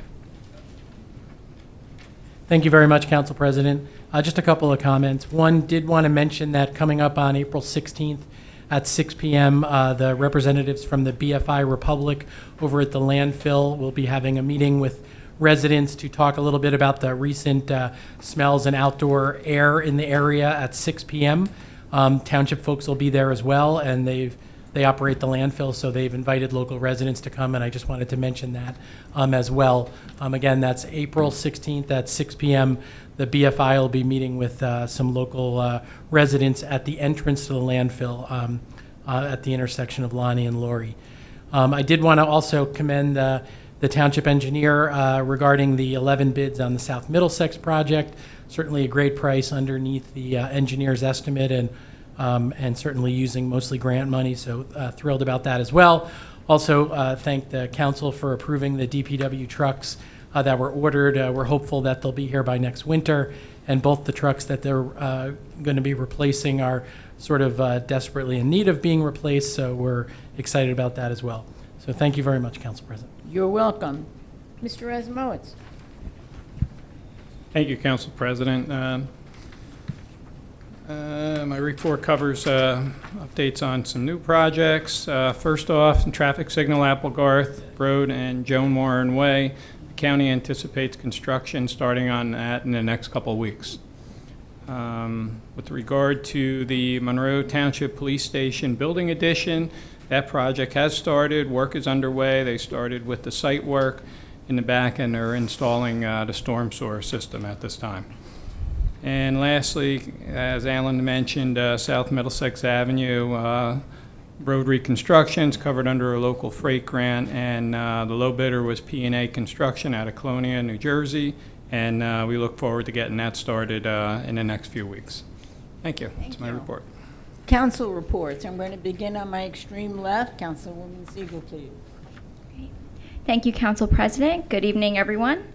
Thank you very much, Council President. Just a couple of comments. One, did want to mention that coming up on April 16th at 6 p.m., the representatives from the BFI Republic over at the landfill will be having a meeting with residents to talk a little bit about the recent smells and outdoor air in the area at 6 p.m. Township folks will be there as well, and they operate the landfill, so they've invited local residents to come, and I just wanted to mention that as well. Again, that's April 16th at 6 p.m. The BFI will be meeting with some local residents at the entrance to the landfill at the intersection of Lonnie and Laurie. I did want to also commend the township engineer regarding the 11 bids on the South Middlesex project. Certainly a great price underneath the engineer's estimate, and certainly using mostly grant money, so thrilled about that as well. Also, thank the council for approving the DPW trucks that were ordered. We're hopeful that they'll be here by next winter, and both the trucks that they're going to be replacing are sort of desperately in need of being replaced, so we're excited about that as well. So thank you very much, Council President. You're welcome. Mr. Razumowitz. Thank you, Council President. My report covers updates on some new projects. First off, traffic signal Applegarth Road and Joan Warren Way. The county anticipates construction starting on that in the next couple of weeks. With regard to the Monroe Township Police Station building addition, that project has started. Work is underway. They started with the site work in the back, and they're installing the storm sewer system at this time. And lastly, as Alan mentioned, South Middlesex Avenue road reconstruction is covered under a local freight grant, and the low bidder was P&A Construction out of Colonia, New Jersey, and we look forward to getting that started in the next few weeks. Thank you. That's my report. Council reports. I'm going to begin on my extreme left. Councilwoman Siegel, please. Thank you, Council President. Good evening, everyone.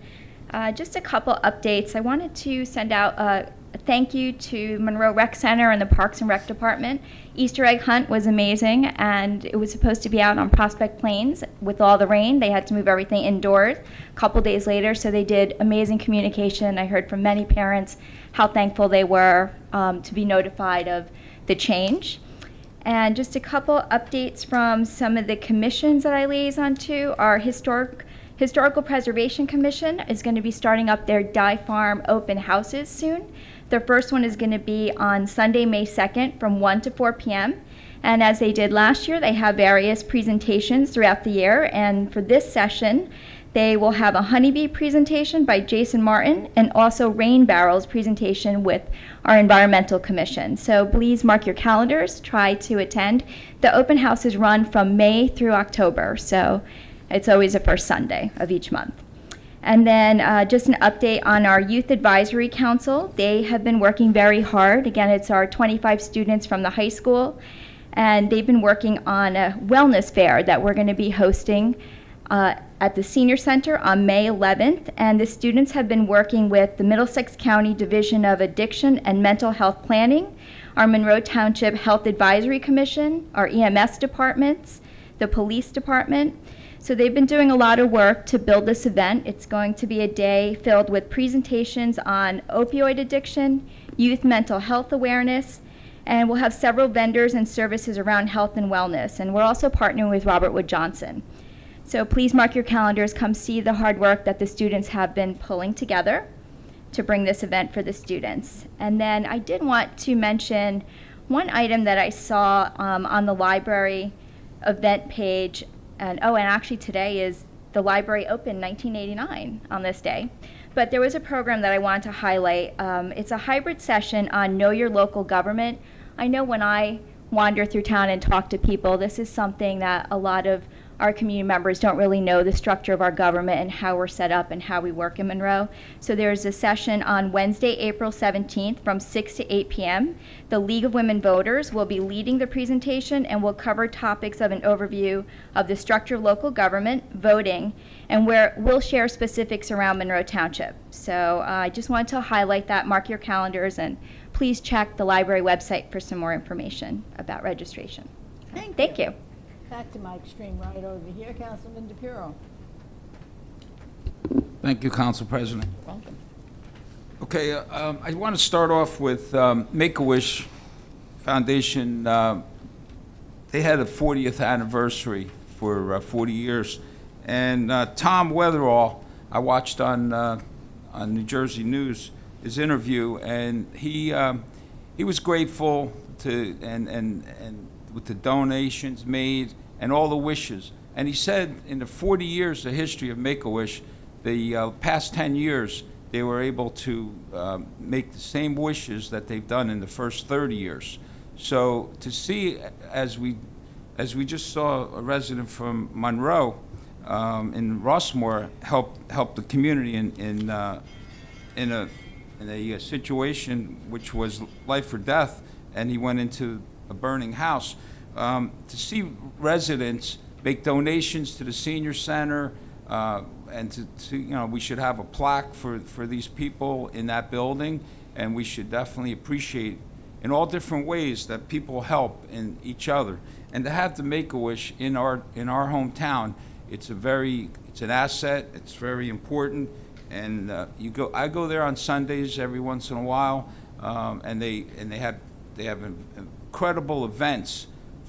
Just a couple updates. I wanted to send out a thank you to Monroe Rec Center and the Parks and Rec Department. Easter egg hunt was amazing, and it was supposed to be out on Prospect Plains. With all the rain, they had to move everything indoors a couple days later, so they did amazing communication. I heard from many parents how thankful they were to be notified of the change. And just a couple updates from some of the commissions that I liaison to. Our Historical Preservation Commission is going to be starting up their Dye Farm open houses soon. Their first one is going to be on Sunday, May 2nd from 1 to 4 p.m. And as they did last year, they have various presentations throughout the year. And for this session, they will have a honeybee presentation by Jason Martin and also rain barrels presentation with our Environmental Commission. So please mark your calendars, try to attend. The open houses run from May through October, so it's always the first Sunday of each month. And then just an update on our Youth Advisory Council. They have been working very hard. Again, it's our 25 students from the high school, and they've been working on a wellness fair that we're going to be hosting at the Senior Center on May 11th, and the students have been working with the Middlesex County Division of Addiction and Mental Health Planning, our Monroe Township Health Advisory Commission, our EMS departments, the police department. So they've been doing a lot of work to build this event. It's going to be a day filled with presentations on opioid addiction, youth mental health awareness, and we'll have several vendors and services around health and wellness. And we're also partnering with Robert Wood Johnson. So please mark your calendars, come see the hard work that the students have been pulling together to bring this event for the students. And then I did want to mention one item that I saw on the library event page. And actually today is the library opened 1989 on this day. But there was a program that I wanted to highlight. It's a hybrid session on Know Your Local Government. I know when I wander through town and talk to people, this is something that a lot of our community members don't really know the structure of our government and how we're set up and how we work in Monroe. So there's a session on Wednesday, April 17th from 6 to 8 p.m. The League of Women Voters will be leading the presentation and will cover topics of an overview of the structure of local government, voting, and where we'll share specifics around Monroe Township. So I just wanted to highlight that, mark your calendars, and please check the library website for some more information about registration. Thank you. Back to my extreme right over here, Councilman DePiero. Thank you, Council President. Welcome. Okay, I want to start off with Make-A-Wish Foundation. They had a 40th anniversary for 40 years. And Tom Weatherall, I watched on New Jersey News, his interview, and he was grateful to and with the donations made and all the wishes. And he said in the 40 years of history of Make-A-Wish, the past 10 years, they were able to make the same wishes that they've done in the first 30 years. So to see, as we just saw a resident from Monroe in Rossmore help the community in a situation which was life or death, and he went into a burning house. To see residents make donations to the senior center, and to we should have a plaque for these people in that building, and we should definitely appreciate in all different ways that people help in each other. And to have the Make-A-Wish in our hometown, it's an asset. It's very important. And I go there on Sundays every once in a while, and they have incredible events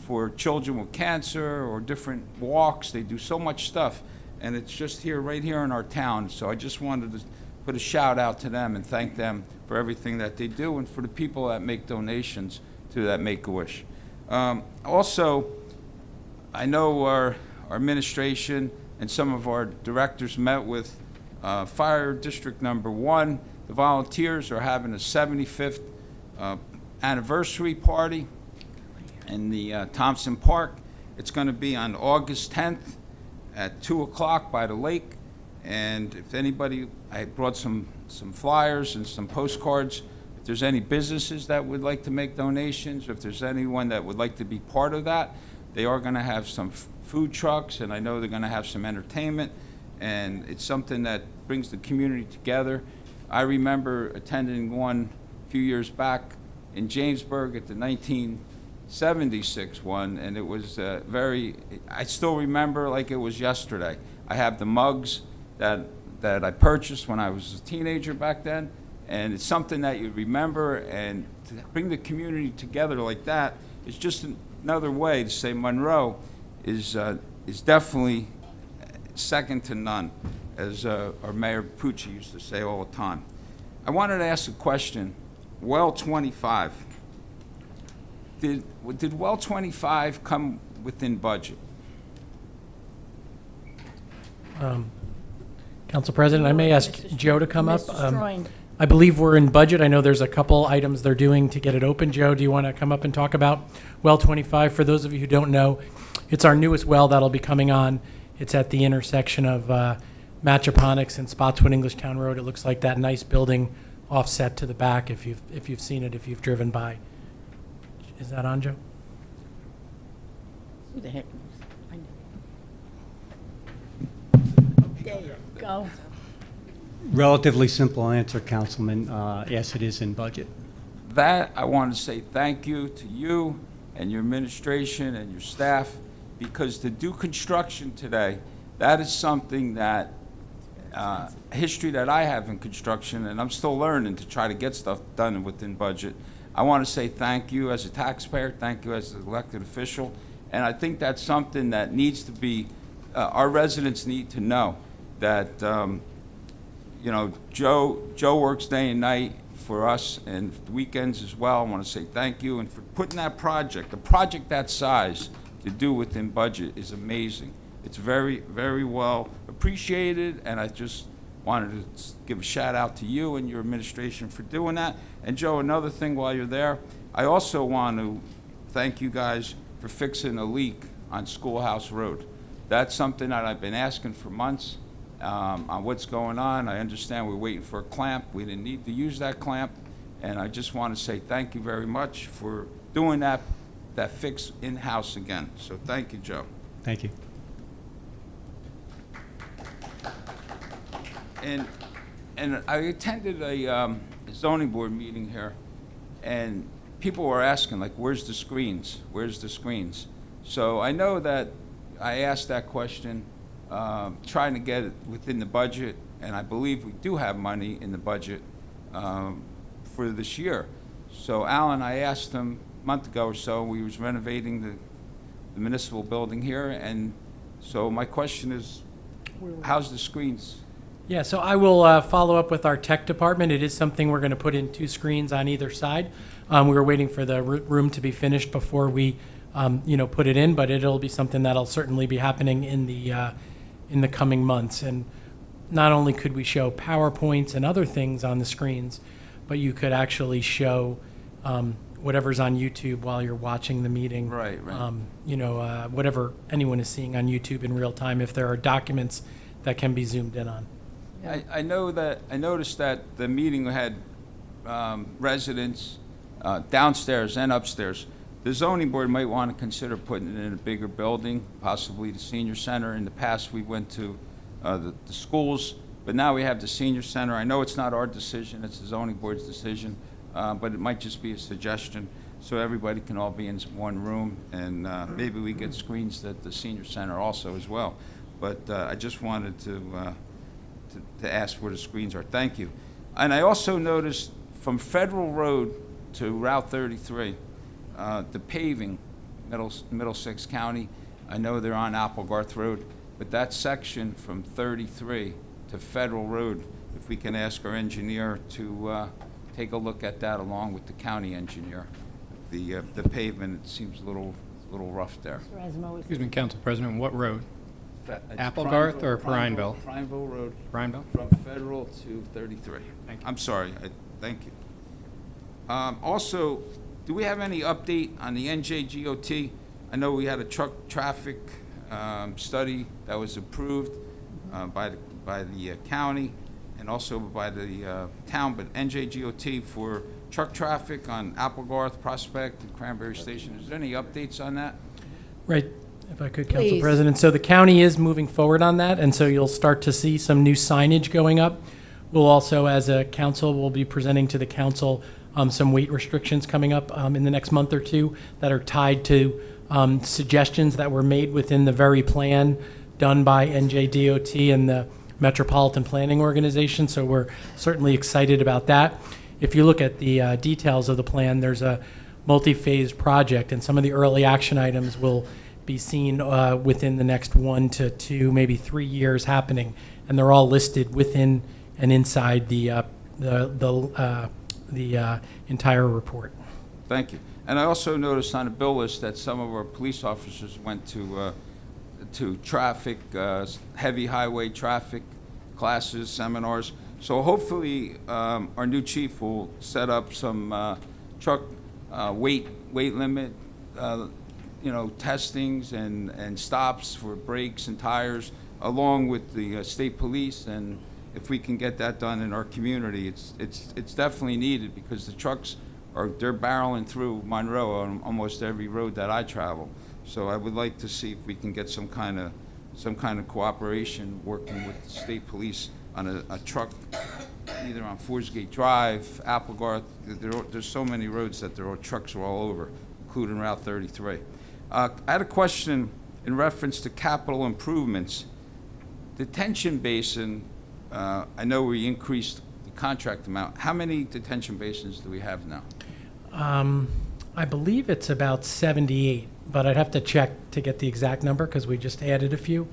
for children with cancer or different walks. They do so much stuff, and it's just right here in our town. So I just wanted to put a shout out to them and thank them for everything that they do and for the people that make donations to that Make-A-Wish. Also, I know our administration and some of our directors met with Fire District Number 1. The volunteers are having a 75th anniversary party in the Thompson Park. It's going to be on August 10th at 2 o'clock by the lake. And if anybody, I brought some flyers and some postcards. If there's any businesses that would like to make donations, if there's anyone that would like to be part of that, they are going to have some food trucks, and I know they're going to have some entertainment, and it's something that brings the community together. I remember attending one a few years back in Jamesburg at the 1976 one, and it was I still remember like it was yesterday. I have the mugs that I purchased when I was a teenager back then, and it's something that you remember, and to bring the community together like that is just another way to say Monroe is definitely second to none, as our Mayor Pucci used to say all the time. I wanted to ask a question. Well 25. Did Well 25 come within budget? Council President, I may ask Joe to come up. Mr. Stroin. I believe we're in budget. I know there's a couple items they're doing to get it open. Joe, do you want to come up and talk about Well 25? For those of you who don't know, it's our newest well that'll be coming on. It's at the intersection of Matchaponics and Spotswood Englishtown Road. It looks like that nice building offset to the back if you've seen it, if you've driven by. Is that on, Joe? Who the heck knows? There you go. Relatively simple answer, Councilman. Yes, it is in budget. That, I want to say thank you to you and your administration and your staff, because to do construction today, that is something that, history that I have in construction, and I'm still learning to try to get stuff done within budget. I want to say thank you as a taxpayer, thank you as an elected official, and I think that's something that needs to be, our residents need to know that, Joe works day and night for us, and weekends as well. I want to say thank you, and for putting that project, a project that size, to do within budget is amazing. It's very, very well appreciated, and I just wanted to give a shout out to you and your administration for doing that. And Joe, another thing while you're there, I also want to thank you guys for fixing a leak on Schoolhouse Road. that's something that I've been asking for months on what's going on. I understand we're waiting for a clamp. We didn't need to use that clamp. And I just want to say thank you very much for doing that fix in-house again. So thank you, Joe. Thank you. And I attended a zoning board meeting here, and people were asking, like, where's the screens? Where's the screens? So I know that I asked that question, trying to get it within the budget, and I believe we do have money in the budget for this year. So Alan, I asked him a month ago or so, we was renovating the municipal building here, and so my question is, how's the screens? Yeah, so I will follow up with our tech department. It is something we're going to put in 2 screens on either side. We were waiting for the room to be finished before we, put it in, but it'll be something that'll certainly be happening in the coming months. And not only could we show PowerPoints and other things on the screens, but you could actually show whatever's on YouTube while you're watching the meeting. Right. Whatever anyone is seeing on YouTube in real time, if there are documents that can be zoomed in on. I noticed that the meeting had residents downstairs and upstairs. The zoning board might want to consider putting it in a bigger building, possibly the senior center. In the past, we went to the schools, but now we have the senior center. I know it's not our decision, it's the zoning board's decision, but it might just be a suggestion so everybody can all be in one room, and maybe we get screens at the senior center also as well. But I just wanted to ask where the screens are. Thank you. And I also noticed from Federal Road to Route 33, the paving, Middlesex County, I know they're on Applegarth Road, but that section from 33 to Federal Road, if we can ask our engineer to take a look at that along with the county engineer. The pavement, it seems a little rough there. Excuse me, Council President, what road? It's Applegarth or Prineville? Prineville Road. Prineville? From Federal to 33. Thank you. I'm sorry. Thank you. Also, do we have any update on the NJGOT? I know we had a truck traffic study that was approved by the county and also by the town, but NJGOT for truck traffic on Applegarth, Prospect, and Cranberry Station. Is there any updates on that? Right, if I could, Council Please. President. So the county is moving forward on that, and so you'll start to see some new signage going up. We'll also, as a council, will be presenting to the council some weight restrictions coming up in the next month or two that are tied to suggestions that were made within the very plan done by NJDOT and the Metropolitan Planning Organization. So we're certainly excited about that. If you look at the details of the plan, there's a multi-phase project, and some of the early action items will be seen within the next 1 to 2, maybe 3 years happening, and they're all listed within and inside the entire report. Thank you. And I also noticed on the bill list that some of our police officers went to traffic, heavy highway traffic classes, seminars. So hopefully our new chief will set up some truck weight limit, testings and stops for brakes and tires, along with the state police. And if we can get that done in our community, it's definitely needed, because the trucks they're barreling through Monroe on almost every road that I travel. So I would like to see if we can get some kind of cooperation working with the state police on a truck, either on Forsgate Drive, Applegarth. There's so many roads that trucks are all over, including Route 33. I had a question in reference to capital improvements. Detention basin, I know we increased the contract amount. How many detention basins do we have now? I believe it's about 78, but I'd have to check to get the exact number because we just added a few.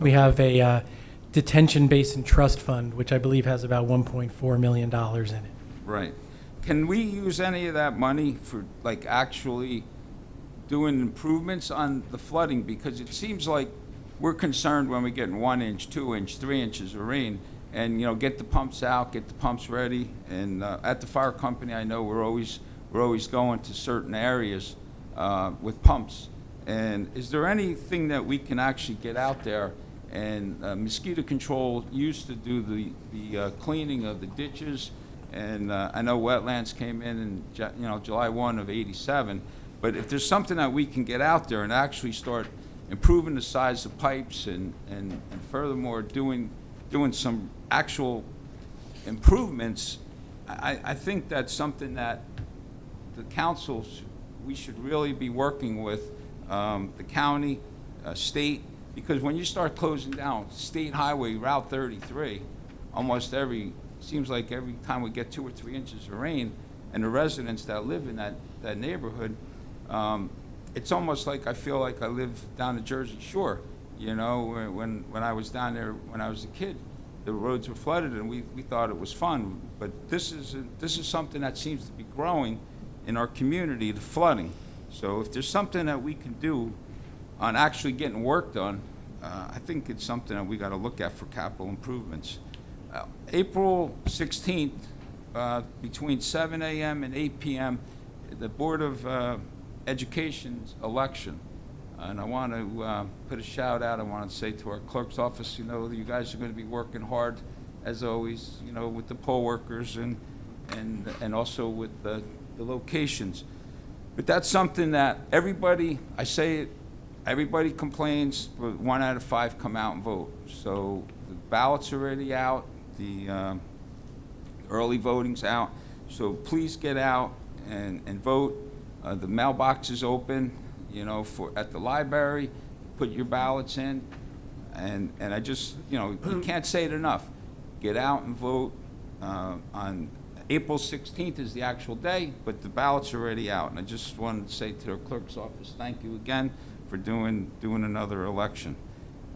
We have a detention basin trust fund, which I believe has about $1.4 million in it. Right. Can we use any of that money for actually doing improvements on the flooding? Because it seems like we're concerned when we get 1 inch, 2 inch, 3 inches of rain, and get the pumps out, get the pumps ready. And at the fire company, I know we're always going to certain areas with pumps, And is there anything that we can actually get out there? And mosquito control used to do the cleaning of the ditches, and I know wetlands came in July 1 of '87. But if there's something that we can get out there and actually start improving the size of pipes and furthermore doing some actual improvements, I think that's something that the councils, we should really be working with the county, state, because when you start closing down State Highway Route 33, seems like every time we get 2 or 3 inches of rain, and the residents that live in that neighborhood, it's almost like I feel like I live down the Jersey Shore. You know, when I was down there when I was a kid, the roads were flooded, and we thought it was fun. But this is something that seems to be growing in our community, the flooding. So if there's something that we can do on actually getting work done, I think it's something that we got to look at for capital improvements. April 16th, between 7 a.m. and 8 p.m., the Board of Education's election. And I want to put a shout out. I want to say to our clerk's office, you guys are going to be working hard, as always, with the poll workers and also with the locations. But that's something that everybody complains, but 1 out of 5 come out and vote. So the ballot's already out, the early voting's out. So please get out and vote. The mailbox is open, at the library. Put your ballots in, and I just, you can't say it enough. Get out and vote. On April 16th is the actual day, but the ballots are already out. And I just wanted to say to our clerk's office, thank you again for doing another election.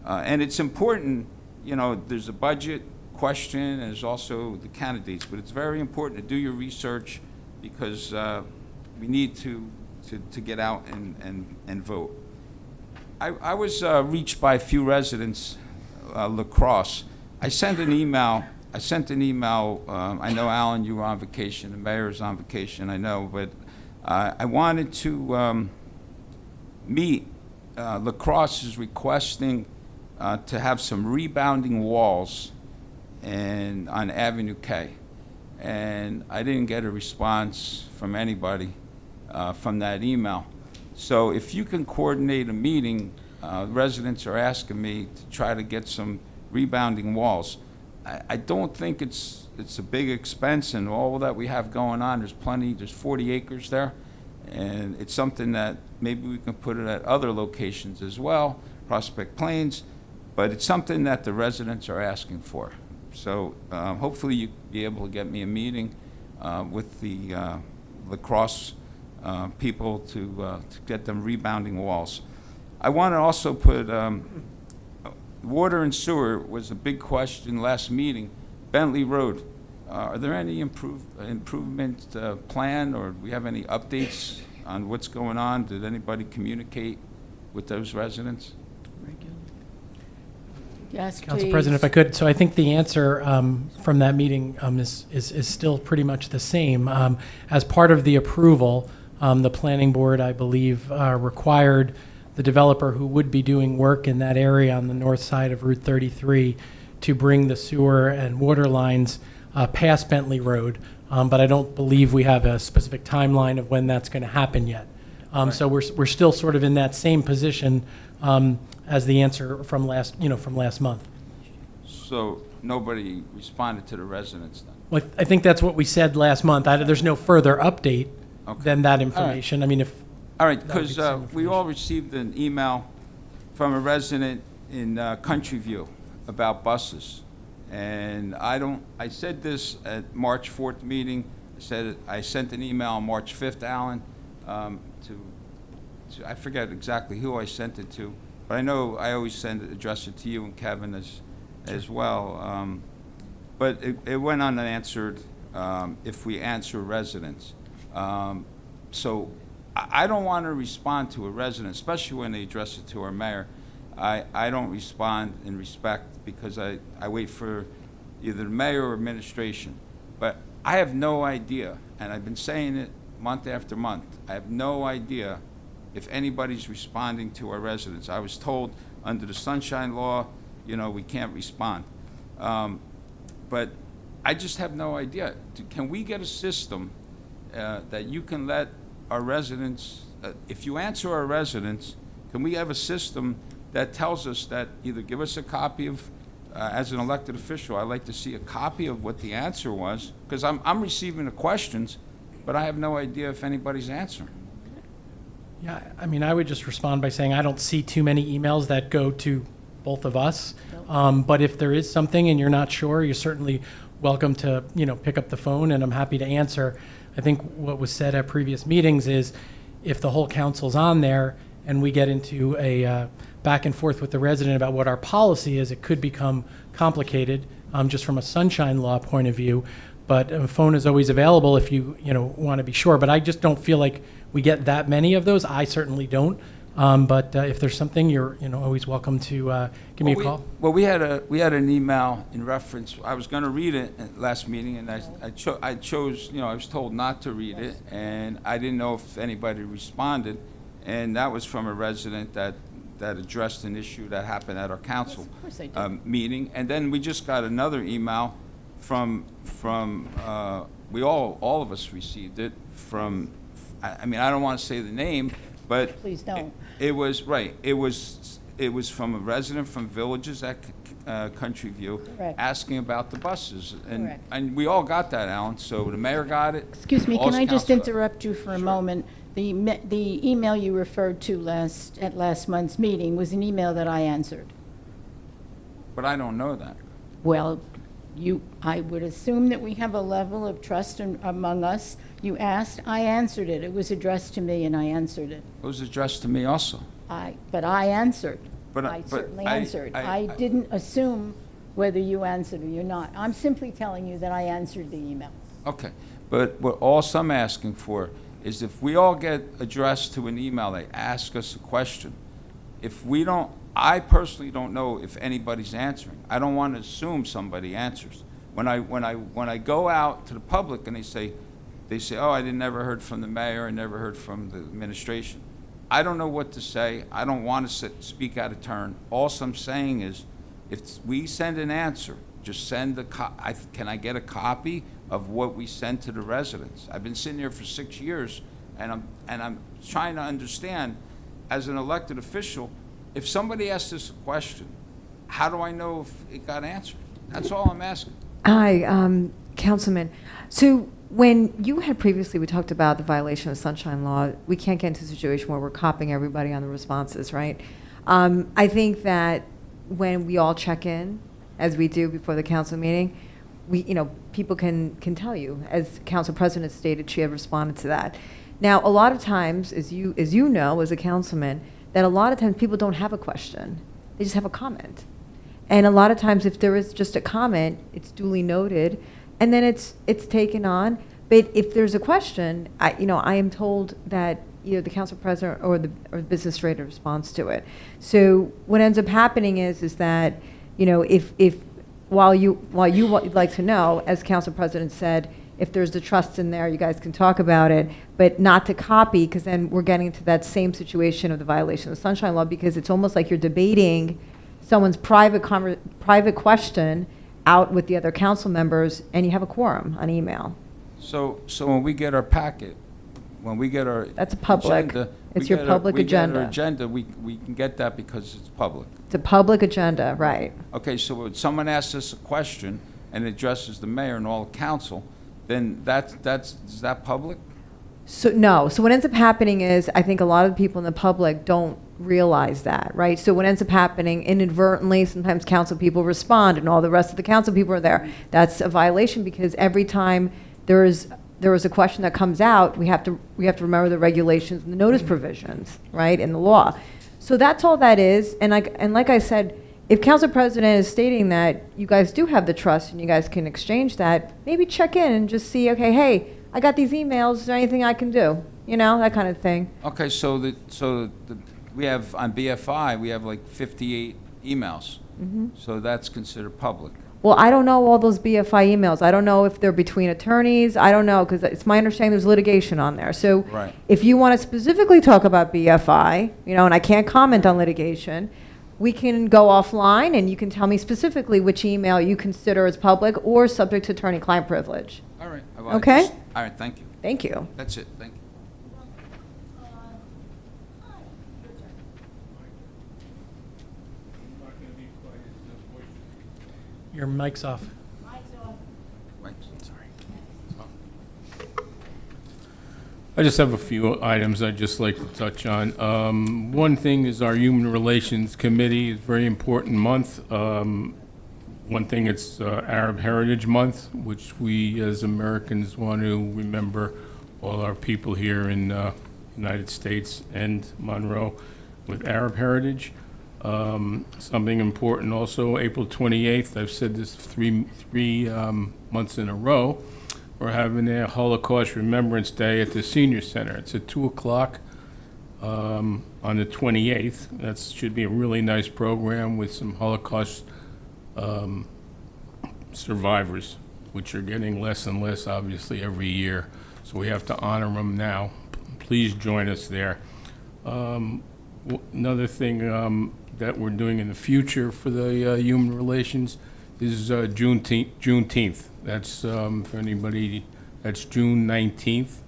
And it's important, there's a budget question, and there's also the candidates, but it's very important to do your research, because we need to get out and vote. I was reached by a few residents, La Crosse. I sent an email. I know, Alan, you were on vacation. The mayor's on vacation, I know. But I wanted to meet. La Crosse is requesting to have some rebounding walls on Avenue K. And I didn't get a response from anybody from that email. So if you can coordinate a meeting, residents are asking me to try to get some rebounding walls. I don't think it's a big expense, and all that we have going on, there's 40 acres there, and it's something that maybe we can put it at other locations as well, Prospect Plains, but it's something that the residents are asking for. So hopefully you'll be able to get me a meeting with the La Crosse people to get them rebounding walls. I want to also put water and sewer was a big question last meeting. Bentley Road, are there any improvement plan, or do we have any updates on what's going on? Did anybody communicate with those residents? Yes, Council please. President, if I could, so I think the answer from that meeting is still pretty much the same. As part of the approval, the planning board, I believe, required the developer who would be doing work in that area on the north side of Route 33 to bring the sewer and water lines past Bentley Road, but I don't believe we have a specific timeline of when that's going to happen yet. Right. So we're still sort of in that same position as the answer from last month. So nobody responded to the residents then? Well, I think that's what we said last month. There's no further update Okay. than that information. I mean, if All right, that would be because some we all received an email from a resident in Country View about buses. And I said this at March 4th meeting. I sent an email on March 5th, Alan, I forget exactly who I sent it to, but I know I always address it to you and Kevin as well. But it went unanswered if we answer residents. So I don't want to respond to a resident, especially when they address it to our mayor. I don't respond in respect, because I wait for either the mayor or administration. But I have no idea, and I've been saying it month after month, I have no idea if anybody's responding to our residents. I was told under the Sunshine Law, we can't respond. But I just have no idea. Can we get a system that you can let our residents, if you answer our residents, can we have a system that tells us that either give us a copy of, as an elected official, I'd like to see a copy of what the answer was, because I'm receiving the questions, but I have no idea if anybody's answering. Yeah, I mean, I would just respond by saying I don't see too many emails that go to both of us. But if there is something and you're not sure, you're certainly welcome to, pick up the phone, and I'm happy to answer. I think what was said at previous meetings is if the whole council's on there and we get into a back and forth with the resident about what our policy is, it could become complicated just from a sunshine law point of view. But a phone is always available if you want to be sure. But I just don't feel like we get that many of those. I certainly don't. But if there's something, you're always welcome to give me a call. Well, we had an email in reference. I was going to read it at last meeting, and I chose. I was told not to read it, and I didn't know if anybody responded. And that was from a resident that addressed an issue that happened at our council meeting. And then we just got another email from all of us received it from. I mean, I don't want to say the name, but Please don't. It was right. It was from a resident from Villages at Country View, Correct. asking about the buses, Correct. and we all got that, Alan. So the mayor got it. Excuse me, all can the I just council- interrupt you for a moment? The email you referred to at last month's meeting was an email that I answered. But I don't know that. Well, I would assume that we have a level of trust among us. You asked, I answered it. It was addressed to me, and I answered it. It was addressed to me also. But I answered. But I certainly I- answered. I- I didn't assume whether you answered or you're not. I'm simply telling you that I answered the email. Okay, but what also I'm asking for is if we all get addressed to an email, they ask us a question. If we don't, I personally don't know if anybody's answering. I don't want to assume somebody answers. When I go out to the public and they say, oh, I never heard from the mayor, I never heard from the administration. I don't know what to say. I don't want to speak out of turn. All I'm saying is, if we send an answer, just send can I get a copy of what we sent to the residents? I've been sitting here for 6 years, and I'm trying to understand, as an elected official, if somebody asks us a question, how do I know if it got answered? That's all I'm asking. Hi, Councilman. So when you had previously, we talked about the violation of sunshine law. We can't get into a situation where we're copying everybody on the responses, right? I think that when we all check in, as we do before the council meeting, people can tell you, as Council President stated, she had responded to that. Now, a lot of times, as you know, as a councilman, that a lot of times people don't have a question. They just have a comment. And a lot of times, if there is just a comment, it's duly noted, and then it's taken on. But if there's a question, I am told that the council president or the business administrator responds to it. So what ends up happening is that if while you would like to know, as council president said, if there's the trust in there, you guys can talk about it, but not to copy, because then we're getting into that same situation of the violation of the sunshine law, because it's almost like you're debating someone's private question out with the other council members, and you have a quorum on email. So when we get our packet, when we get our That's a public. agenda, It's your public we get agenda. our agenda, we can get that because it's public. It's a public agenda, right? Okay, so when someone asks us a question and addresses the mayor and all the council, then is that public? So no. So what ends up happening is, I think a lot of the people in the public don't realize that, right? So what ends up happening inadvertently, sometimes council people respond and all the rest of the council people are there. That's a violation, because every time there is a question that comes out, we have to remember the regulations and the notice provisions, right, in the law. So that's all that is. And like I said, if council president is stating that you guys do have the trust and you guys can exchange that, maybe check in and just see, okay, hey, I got these emails, is there anything I can do? That kind of thing. Okay, so we have, on BFI, we have like 58 emails. Mm-hmm. So that's considered public. Well, I don't know all those BFI emails. I don't know if they're between attorneys. I don't know, because it's my understanding there's litigation on there. So Right. if you want to specifically talk about BFI, and I can't comment on litigation, we can go offline and you can tell me specifically which email you consider as public or subject to attorney-client privilege. All right. Okay? All right, thank you. Thank you. That's it, thank you. Your mic's off. Right, sorry. I just have a few items I'd just like to touch on. One thing is our Human Relations Committee is a very important month. One thing, it's Arab Heritage Month, which we as Americans want to remember all our people here in United States and Monroe with Arab heritage. Something important also, April 28th, I've said this three months in a row, we're having a Holocaust Remembrance Day at the Senior Center. It's at 2 o'clock on the 28th. That should be a really nice program with some Holocaust survivors, which are getting less and less, obviously, every year. So we have to honor them now. Please join us there. Another thing that we're doing in the future for the human relations is Juneteenth. That's for anybody, that's June 19th.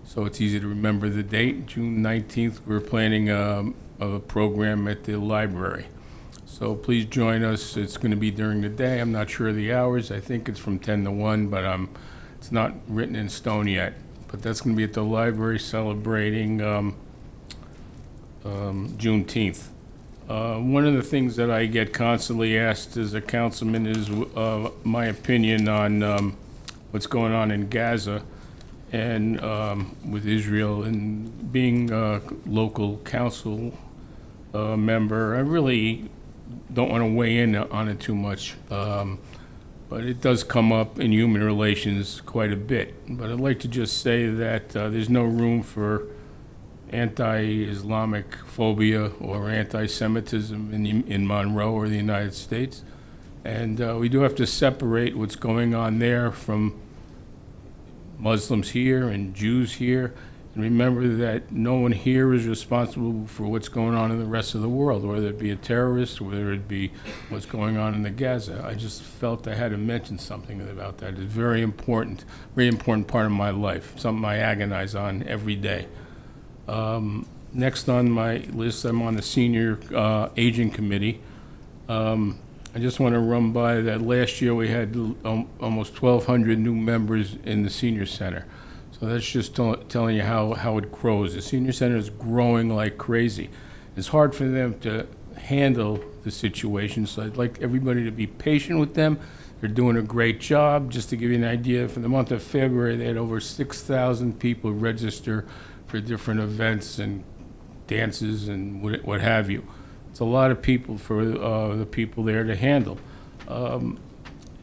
So it's easy to remember the date. June 19th, we're planning a program at the library. So please join us. It's going to be during the day. I'm not sure of the hours. I think it's from 10 to 1, but it's not written in stone yet. But that's going to be at the library celebrating Juneteenth. One of the things that I get constantly asked as a councilman is my opinion on what's going on in Gaza and with Israel. And being a local council member, I really don't want to weigh in on it too much. But it does come up in human relations quite a bit. But I'd like to just say that there's no room for anti-Islamic phobia or anti-Semitism in Monroe or the United States. And we do have to separate what's going on there from Muslims here and Jews here. And remember that no one here is responsible for what's going on in the rest of the world, whether it be a terrorist, whether it be what's going on in the Gaza. I just felt I had to mention something about that. It's very important part of my life, something I agonize on every day. Next on my list, I'm on the Senior Aging Committee. I just want to run by that last year we had almost 1,200 new members in the Senior Center. So that's just telling you how it grows. The Senior Center is growing like crazy. It's hard for them to handle the situation, so I'd like everybody to be patient with them. They're doing a great job. Just to give you an idea, for the month of February, they had over 6,000 people register for different events and dances and what have you. It's a lot of people for the people there to handle.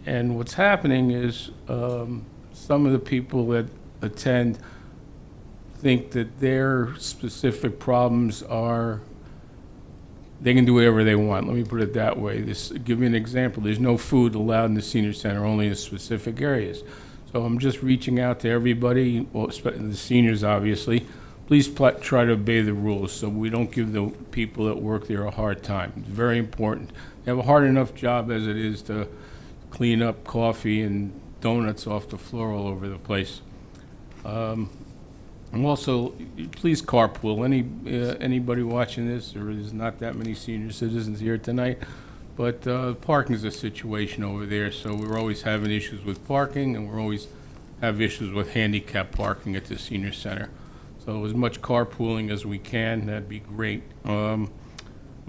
And what's happening is some of the people that attend think that their specific problems are, they can do whatever they want. Let me put it that way. Give you an example. There's no food allowed in the Senior Center, only in specific areas. So I'm just reaching out to everybody, well, the seniors obviously. Please try to obey the rules so we don't give the people that work there a hard time. It's very important. They have a hard enough job as it is to clean up coffee and donuts off the floor all over the place. And also, please carpool. Anybody watching this, or there's not that many senior citizens here tonight, but parking is a situation over there, so we're always having issues with parking, and we're always have issues with handicap parking at the Senior Center. So as much carpooling as we can, that'd be great. I'm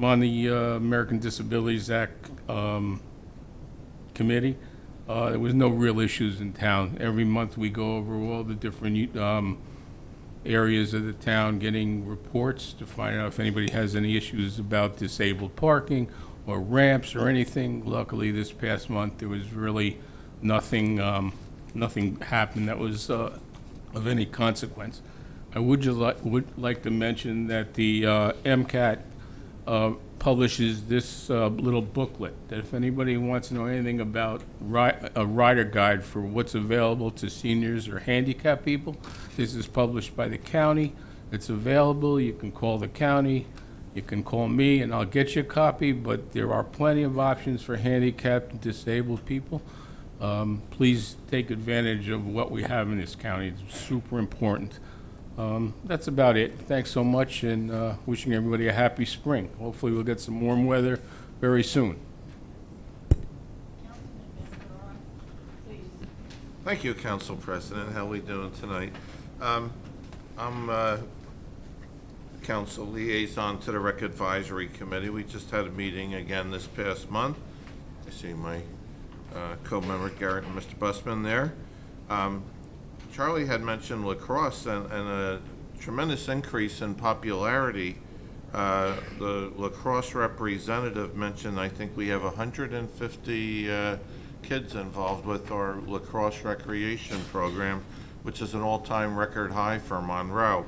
on the American Disabilities Act committee. There was no real issues in town. Every month we go over all the different areas of the town, getting reports to find out if anybody has any issues about disabled parking or ramps or anything. Luckily, this past month there was really nothing happened that was of any consequence. I would like to mention that the MCAT publishes this little booklet, that if anybody wants to know anything about a rider guide for what's available to seniors or handicapped people, this is published by the county. It's available. You can call the county. You can call me, and I'll get you a copy, but there are plenty of options for handicapped and disabled people. Please take advantage of what we have in this county. It's super important. That's about it. Thanks so much, and wishing everybody a happy spring. Hopefully we'll get some warm weather very soon. Thank you, Council President. How are we doing tonight? I'm Council Liaison to the Rec Advisory Committee. We just had a meeting again this past month. I see my co-member Garrett and Mr. Busman there. Charlie had mentioned lacrosse and a tremendous increase in popularity. The lacrosse representative mentioned, I think we have 150 kids involved with our lacrosse recreation program, which is an all-time record high for Monroe.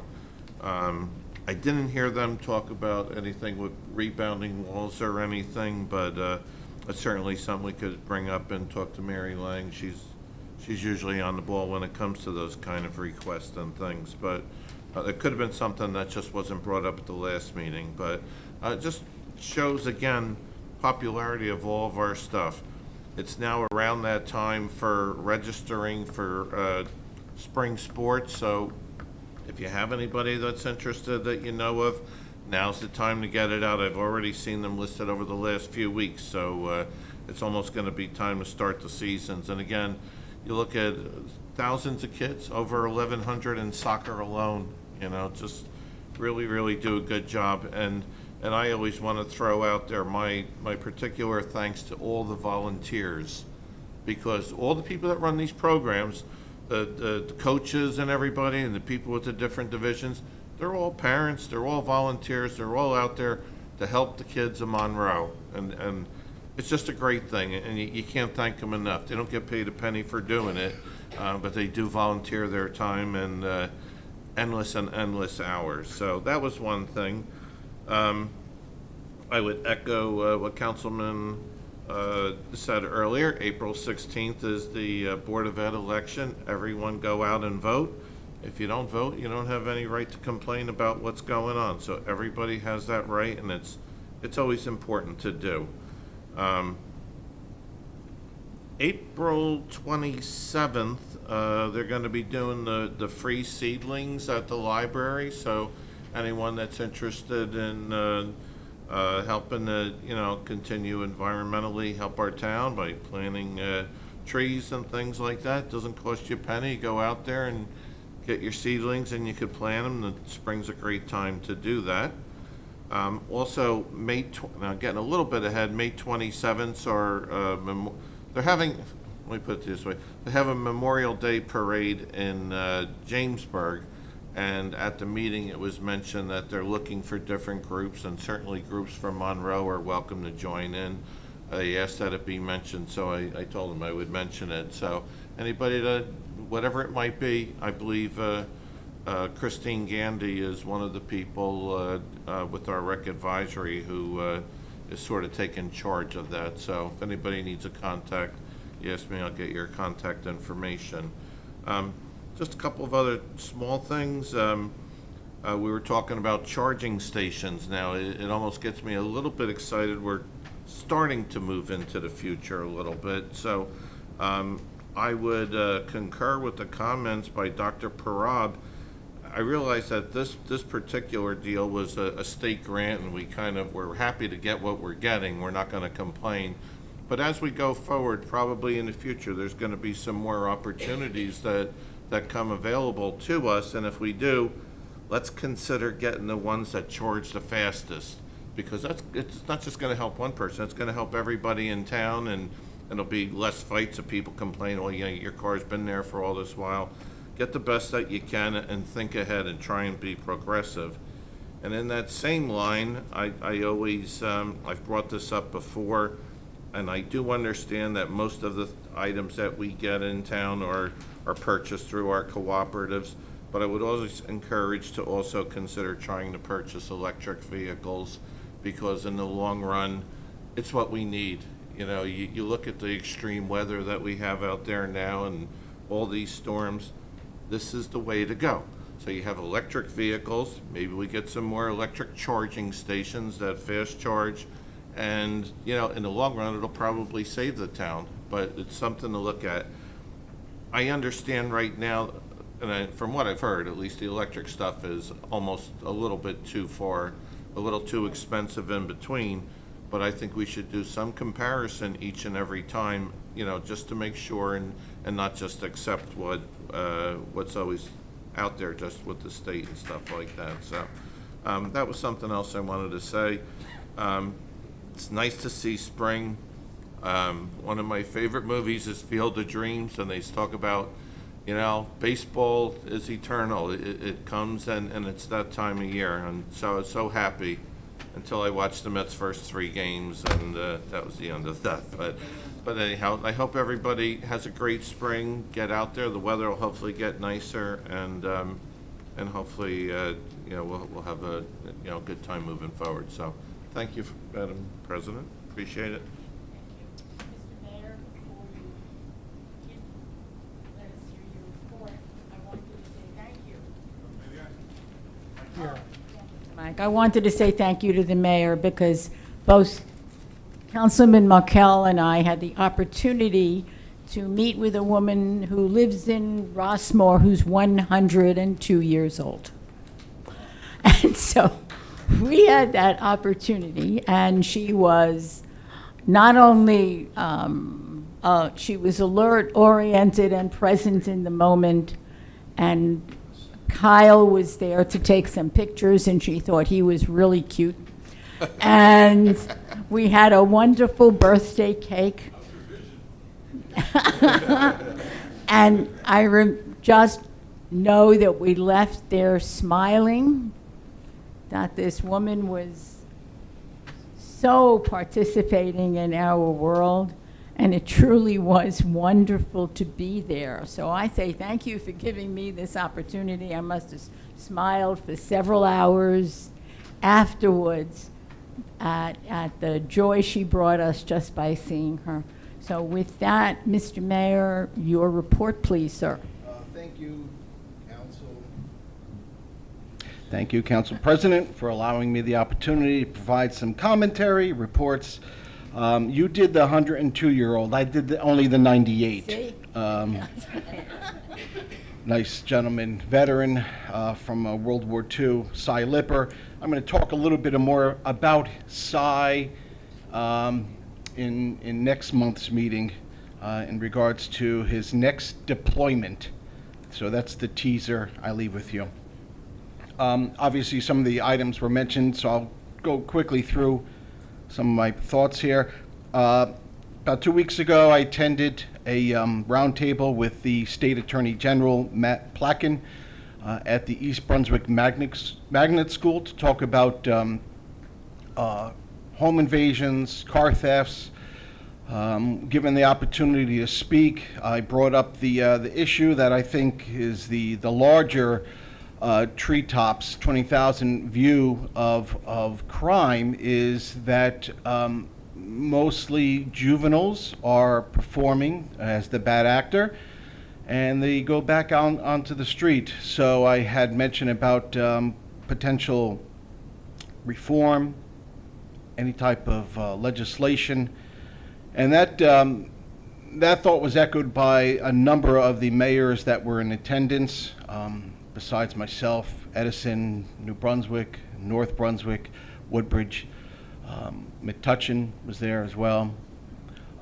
I didn't hear them talk about anything with rebounding walls or anything, but it's certainly something we could bring up and talk to Mary Lang. She's usually on the ball when it comes to those kind of requests and things, but it could have been something that just wasn't brought up at the last meeting. But it just shows, again, popularity of all of our stuff. It's now around that time for registering for spring sports, so if you have anybody that's interested that you know of, now's the time to get it out. I've already seen them listed over the last few weeks, so it's almost going to be time to start the seasons. And again, you look at thousands of kids, over 1,100 in soccer alone, just really, really do a good job. And I always want to throw out there my particular thanks to all the volunteers, because all the people that run these programs, the coaches and everybody, and the people with the different divisions, they're all parents, they're all volunteers, they're all out there to help the kids of Monroe. And it's just a great thing, and you can't thank them enough. They don't get paid a penny for doing it, but they do volunteer their time and endless and endless hours. So that was one thing. I would echo what Councilman said earlier. April 16th is the Board of Ed election. Everyone go out and vote. If you don't vote, you don't have any right to complain about what's going on. So everybody has that right, and it's always important to do. April 27th, they're going to be doing the free seedlings at the library. So anyone that's interested in helping to, continue environmentally help our town by planting trees and things like that, doesn't cost you a penny. You go out there and get your seedlings and you could plant them. The spring's a great time to do that. Also, now getting a little bit ahead, May 27th are, they're having, let me put it this way, they have a Memorial Day parade in Jamesburg, and at the meeting it was mentioned that they're looking for different groups, and certainly groups from Monroe are welcome to join in. They asked that it be mentioned, so I told them I would mention it. So anybody that, whatever it might be, I believe Christine Gandy is one of the people with our Rec Advisory who is sort of taking charge of that. So if anybody needs a contact, you ask me, I'll get your contact information. Just a couple of other small things. We were talking about charging stations now. It almost gets me a little bit excited. We're starting to move into the future a little bit. So I would concur with the comments by Dr. Parab. I realize that this particular deal was a state grant, and we're happy to get what we're getting. We're not going to complain. But as we go forward, probably in the future, there's going to be some more opportunities that come available to us. And if we do, let's consider getting the ones that charge the fastest, because it's not just going to help one person. It's going to help everybody in town, and it'll be less fights of people complaining, well, your car's been there for all this while. Get the best that you can and think ahead and try and be progressive. And in that same line, I always, I've brought this up before, and I do understand that most of the items that we get in town are purchased through our cooperatives, but I would always encourage to also consider trying to purchase electric vehicles. because in the long run, it's what we need. You know, you look at the extreme weather that we have out there now and all these storms, this is the way to go. So you have electric vehicles, maybe we get some more electric charging stations that fast charge, and, you know, in the long run, it'll probably save the town, but it's something to look at. I understand right now, and from what I've heard, at least the electric stuff is almost a little bit too far, a little too expensive in between, but I think we should do some comparison each and every time, you know, just to make sure and not just accept what's always out there just with the state and stuff like that. So that was something else I wanted to say. It's nice to see spring. One of my favorite movies is Field of Dreams, and they talk about, you know, baseball is eternal. It comes and it's that time of year, and so I was so happy until I watched the Mets' first 3 games, and that was the end of that. But anyhow, I hope everybody has a great spring. Get out there. The weather will hopefully get nicer, and hopefully, you know, we'll have a good time moving forward. So, thank you, Madam President. Appreciate it. Mr. Mayor, before you let us hear your report, I want you to say thank you. Mike, I wanted to say thank you to the mayor because both Councilman Markell and I had the opportunity to meet with a woman who lives in Rossmore who's 102 years old. And so we had that opportunity, and she was not only, she was alert, oriented, and present in the moment, and Kyle was there to take some pictures, and she thought he was really cute. And we had a wonderful birthday cake. And I just know that we left there smiling, that this woman was so participating in our world, and it truly was wonderful to be there. So I say thank you for giving me this opportunity. I must have smiled for several hours afterwards at the joy she brought us just by seeing her. So with that, Mr. Mayor, your report, please, sir. Thank you, Council. Thank you, Council President, for allowing me the opportunity to provide some commentary, reports. You did the 102-year-old. I did only the 98. Nice gentleman, veteran from World War II, Cy Lipper. I'm going to talk a little bit more about Cy in next month's meeting in regards to his next deployment. So that's the teaser I leave with you. Obviously, some of the items were mentioned, so I'll go quickly through some of my thoughts here. About 2 weeks ago, I attended a roundtable with the State Attorney General, Matt Plotkin, at the East Brunswick Magnet School to talk about home invasions, car thefts. Given the opportunity to speak, I brought up the issue that I think is the larger treetops 20,000 view of crime is that mostly juveniles are performing as the bad actor, and they go back onto the street. So I had mentioned about potential reform, any type of legislation, and that thought was echoed by a number of the mayors that were in attendance. Besides myself, Edison, New Brunswick, North Brunswick, Woodbridge, Metuchen was there as well.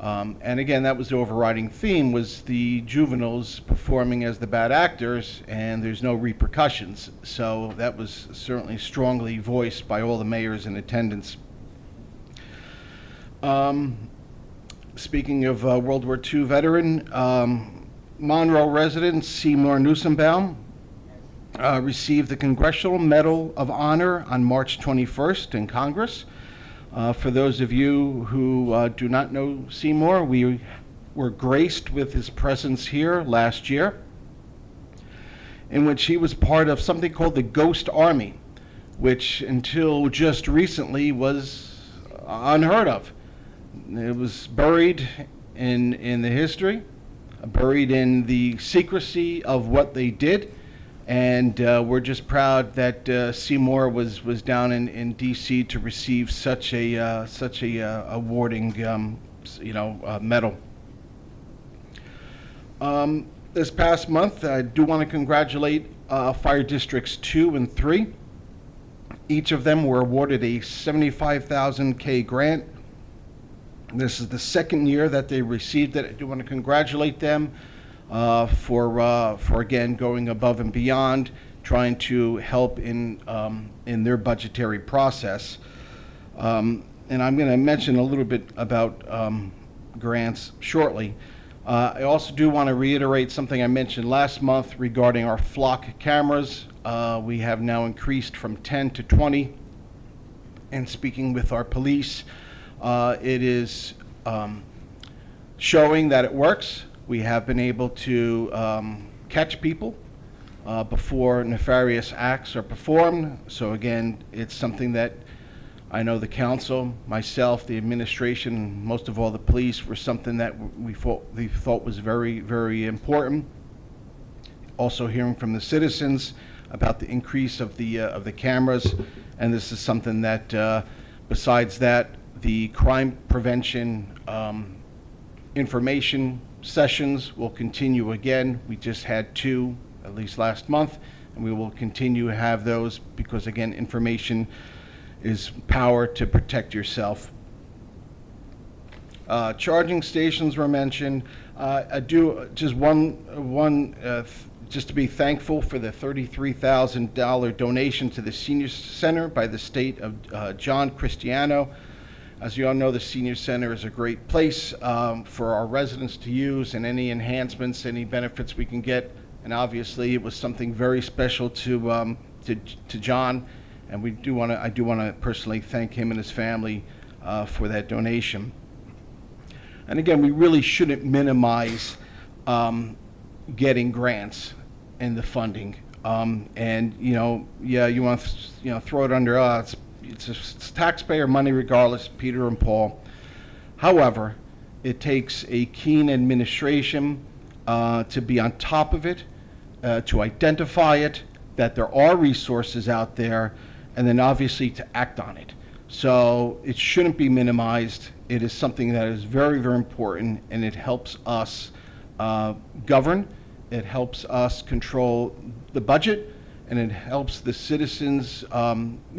And again, that was the overriding theme, was the juveniles performing as the bad actors, and there's no repercussions. So that was certainly strongly voiced by all the mayors in attendance. Speaking of World War II veteran, Monroe resident Seymour Newsombaum received the Congressional Medal of Honor on March 21st in Congress. For those of you who do not know Seymour, we were graced with his presence here last year, in which he was part of something called the Ghost Army, which until just recently was unheard of. It was buried in the history, buried in the secrecy of what they did, and we're just proud that Seymour was down in D.C. to receive such a awarding medal. This past month, I do want to congratulate Fire Districts 2 and 3. Each of them were awarded a $75,000 grant. This is the second year that they received it. I do want to congratulate them for again going above and beyond, trying to help in their budgetary process. And I'm going to mention a little bit about grants shortly. I also do want to reiterate something I mentioned last month regarding our flock cameras. We have now increased from 10 to 20. And speaking with our police, it is showing that it works. We have been able to catch people before nefarious acts are performed. So again, it's something that I know the council, myself, the administration, most of all the police, were something that we thought was very, very important. Also hearing from the citizens about the increase of the cameras, and this is something that, besides that, the crime prevention information sessions will continue again. We just had 2, at least last month, and we will continue to have those because, again, information is power to protect yourself. Charging stations were mentioned. I do just just to be thankful for the $33,000 donation to the Senior Center by the state of John Cristiano. As you all know, the Senior Center is a great place for our residents to use, and any enhancements, any benefits we can get. And obviously, it was something very special to John, and I do want to personally thank him and his family for that donation. And again, we really shouldn't minimize getting grants and the funding. And you want to throw it under it's taxpayer money regardless, Peter and Paul. However, it takes a keen administration to be on top of it, to identify it, that there are resources out there, and then obviously to act on it. So it shouldn't be minimized. It is something that is very, very important, and it helps us govern, it helps us control the budget, and it helps the citizens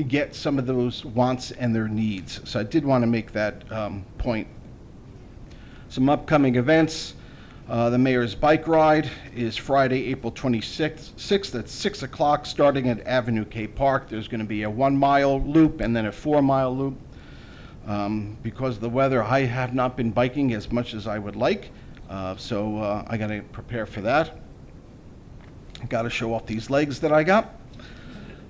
get some of those wants and their needs. So I did want to make that point. Some upcoming events. The Mayor's Bike Ride is Friday, April 26th at 6 o'clock, starting at Avenue K Park. There's going to be a 1-mile loop and then a 4-mile loop. Because of the weather, I have not been biking as much as I would like, so I got to prepare for that. Got to show off these legs that I got.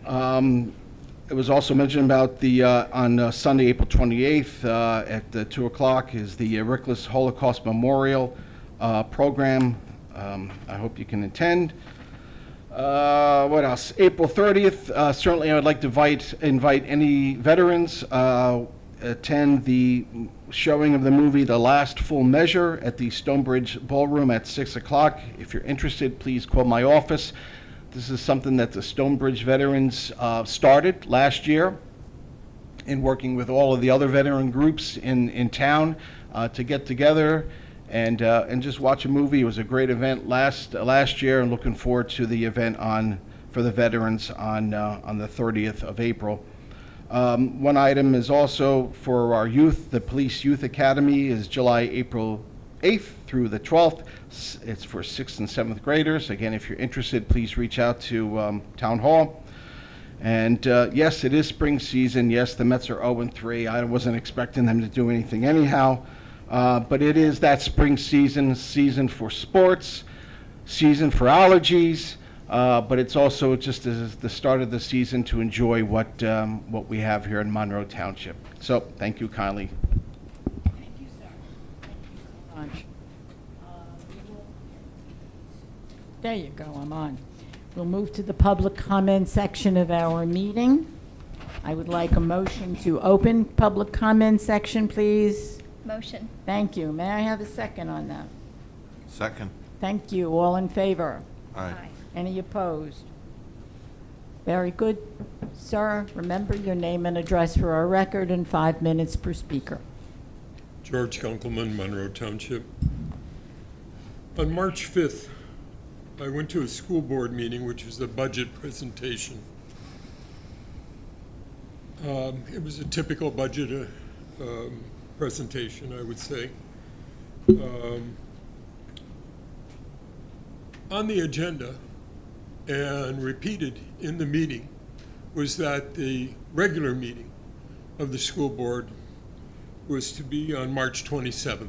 It was also mentioned about the on Sunday, April 28th at 2 o'clock is the Rickless Holocaust Memorial program. I hope you can attend. What else? April 30th, certainly I would like to invite any veterans attend the showing of the movie The Last Full Measure at the Stonebridge Ballroom at 6 o'clock. If you're interested, please call my office. This is something that the Stonebridge veterans started last year in working with all of the other veteran groups in town to get together and just watch a movie. It was a great event last year, and looking forward to the event for the veterans on the 30th of April. One item is also for our youth. The Police Youth Academy is April 8th through the 12th. It's for 6th and 7th graders. Again, if you're interested, please reach out to Town Hall. And yes, it is spring season. Yes, the Mets are 0-3. I wasn't expecting them to do anything anyhow. But it is that spring season for sports, season for allergies. But it's also just as the start of the season to enjoy what we have here in Monroe Township. So, thank you kindly. Thank you, sir. Thank you so much. There you go, I'm on. We'll move to the public comment section of our meeting. I would like a motion to open public comment section, please. Motion. Thank you. May I have a second on that? Second. Thank you. All in favor? Aye. Any opposed? Very good. Sir, remember your name and address for our record and 5 minutes per speaker. George Gunkelman, Monroe Township. On March 5th, I went to a school board meeting, which was a budget presentation. It was a typical budget presentation, I would say. On the agenda, and repeated in the meeting, was that the regular meeting of the school board was to be on March 27th.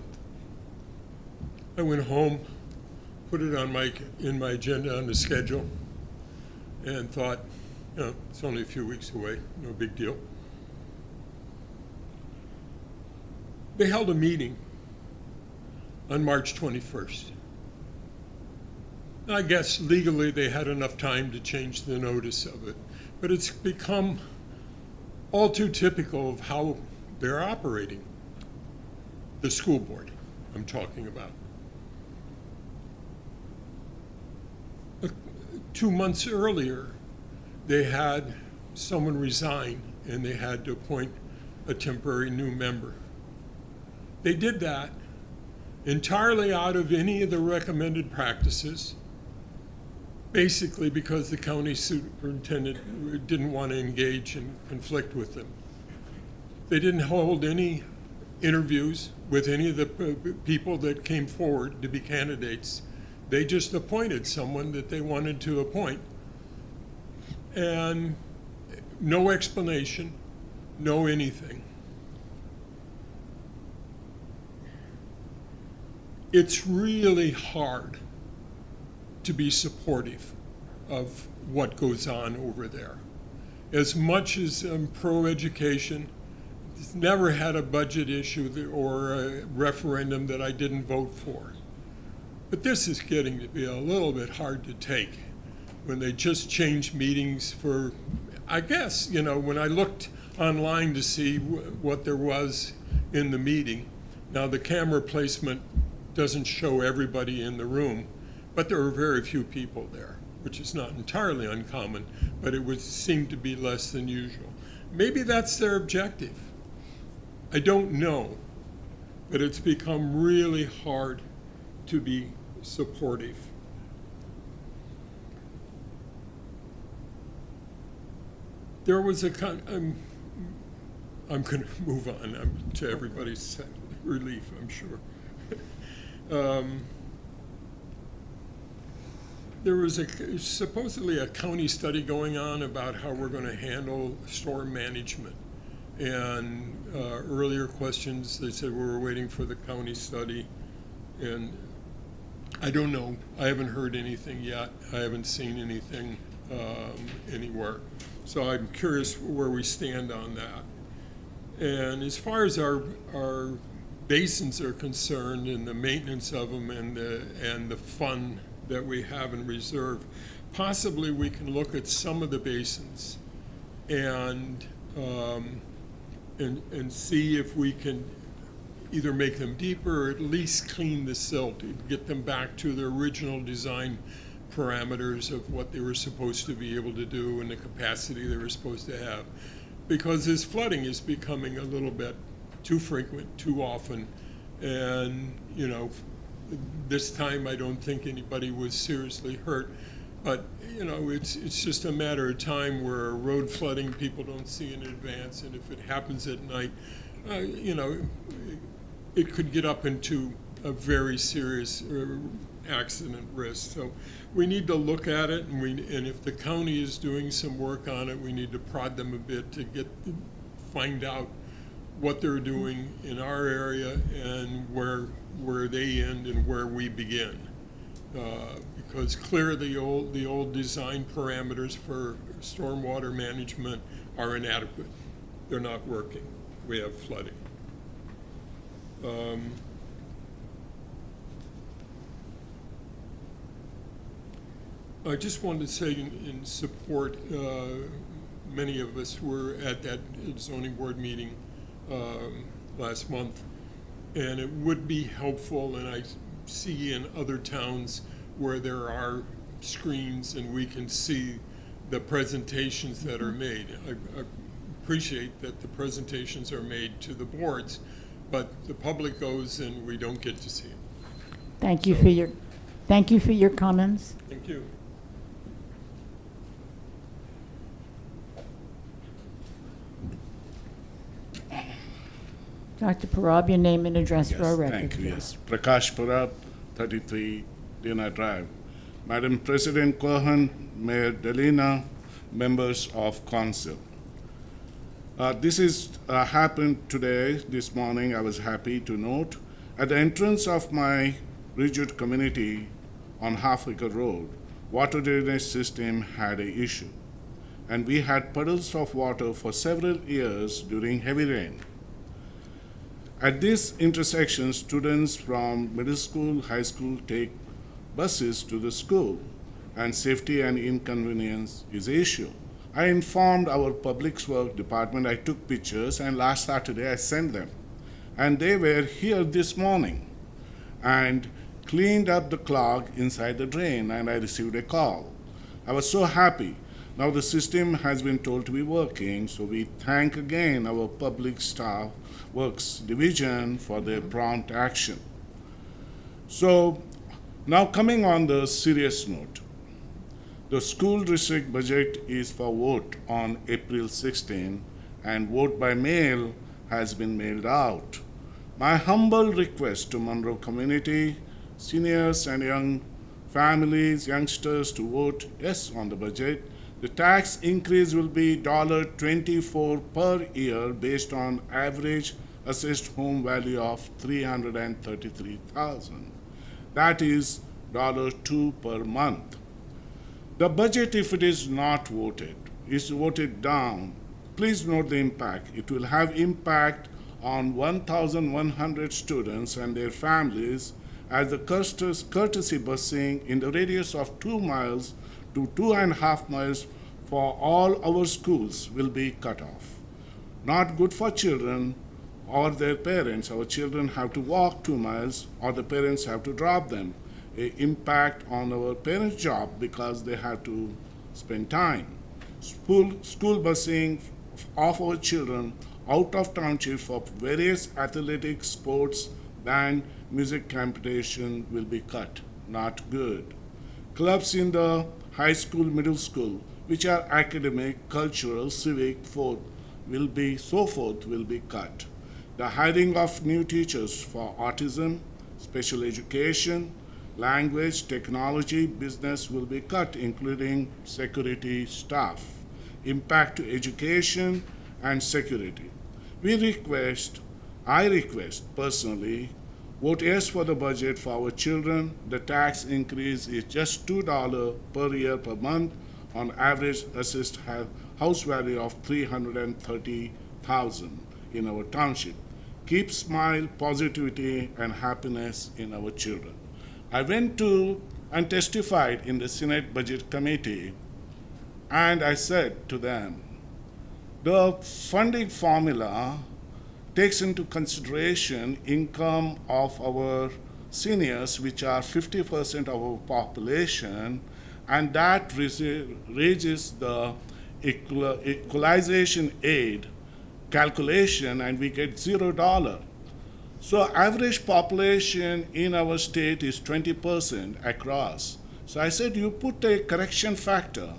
I went home, put it on in my agenda on the schedule, and thought, you know, it's only a few weeks away, no big deal. They held a meeting on March 21st. I guess legally they had enough time to change the notice of it, but it's become all too typical of how they're operating. The school board I'm talking about. 2 months earlier, they had someone resign and they had to appoint a temporary new member. They did that entirely out of any of the recommended practices, basically because the county superintendent didn't want to engage and conflict with them. They didn't hold any interviews with any of the people that came forward to be candidates. They just appointed someone that they wanted to appoint. And no explanation, no anything. It's really hard to be supportive of what goes on over there. As much as I'm pro-education, it's never had a budget issue or a referendum that I didn't vote for. But this is getting to be a little bit hard to take when they just change meetings for, I guess, you know, when I looked online to see what there was in the meeting, now the camera placement doesn't show everybody in the room, but there were very few people there, which is not entirely uncommon, but it would seem to be less than usual. Maybe that's their objective. I don't know, but it's become really hard to be supportive. There was a I'm going to move on to everybody's relief, I'm sure. There was supposedly a county study going on about how we're going to handle storm management. And earlier questions, they said we were waiting for the county study. And I don't know. I haven't heard anything yet. I haven't seen anything anywhere. So I'm curious where we stand on that. And as far as our basins are concerned and the maintenance of them and the fund that we have in reserve, possibly we can look at some of the basins and see if we can either make them deeper or at least clean the silt and get them back to their original design parameters of what they were supposed to be able to do and the capacity they were supposed to have. Because this flooding is becoming a little bit too frequent, too often, and, you know, this time I don't think anybody was seriously hurt, but, you know, it's just a matter of time where road flooding people don't see in advance, and if it happens at night, you know, it could get up into a very serious accident risk. So we need to look at it, and if the county is doing some work on it, we need to prod them a bit to find out what they're doing in our area and where they end and where we begin. Because clearly the old design parameters for stormwater management are inadequate. They're not working. We have flooding. I just wanted to say in support, many of us were at that zoning board meeting last month, and it would be helpful, and I see in other towns where there are screens and we can see the presentations that are made. I appreciate that the presentations are made to the boards, but the public goes and we don't get to see them. Thank you for your comments. Thank you. Dr. Parab, your name and address for our Yes, record. thank you, please. yes. Prakash Parab, 33 Dina Drive. Madam President Cohen, Mayor Delina, members of council. This is happened today, this morning, I was happy to note. At the entrance of my rigid community on Half Acre Road, water drainage system had an issue. And we had puddles of water for several years during heavy rain. At this intersection, students from middle school, high school take buses to the school, and safety and inconvenience is an issue. I informed our public works department, I took pictures, and last Saturday I sent them. And they were here this morning and cleaned up the clog inside the drain, and I received a call. I was so happy. Now the system has been told to be working, so we thank again our public staff works division for their prompt action. So now coming on the serious note, the school district budget is for vote on April 16, and vote by mail has been mailed out. My humble request to Monroe community, seniors and young families, youngsters to vote yes on the budget. The tax increase will be $24 per year based on average assessed home value of $333,000. That is $2 per month. The budget, if it is not voted, is voted down. Please note the impact. It will have impact on 1,100 students and their families as the courtesy busing in the radius of 2 miles to 2.5 miles for all our schools will be cut off. Not good for children or their parents. Our children have to walk 2 miles or the parents have to drop them. An impact on our parents' job because they have to spend time. School busing of our children out of township for various athletic sports, band, music competition will be cut. Not good. Clubs in the high school, middle school, which are academic, cultural, civic, will be cut. The hiring of new teachers for autism, special education, language, technology, business will be cut, including security staff. Impact to education and security. I request personally, vote yes for the budget for our children. The tax increase is just $2 per year per month on average assessed house value of $330,000 in our township. Keep smile, positivity, and happiness in our children. I went to and testified in the Senate Budget Committee, and I said to them, the funding formula takes into consideration income of our seniors, which are 50% of our population, and that raises the equalization aid calculation, and we get $0. So average population in our state is 20% across. So I said, you put a correction factor.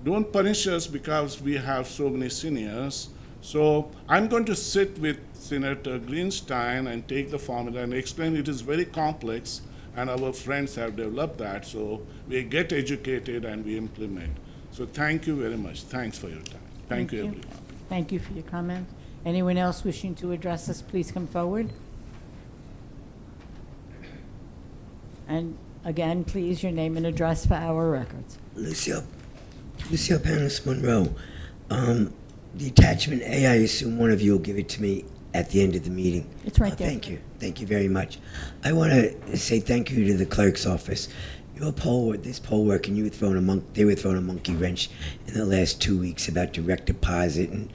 Don't punish us because we have so many seniors. So I'm going to sit with Senator Greenstein and take the formula and explain it is very complex, and our friends have developed that. So we get educated and we implement. So thank you very much. Thanks for your time. Thank you, everyone. Thank you for your comment. Anyone else wishing to address us, please come forward. And again, please, your name and address for our records. Lucio Panis Monroe. The attachment A, I assume one of you will give it to me at the end of the meeting. It's right there. Thank you. Thank you very much. I want to say thank you to the clerk's office. this poll worker, and they were throwing a monkey wrench in the last 2 weeks about direct deposit, and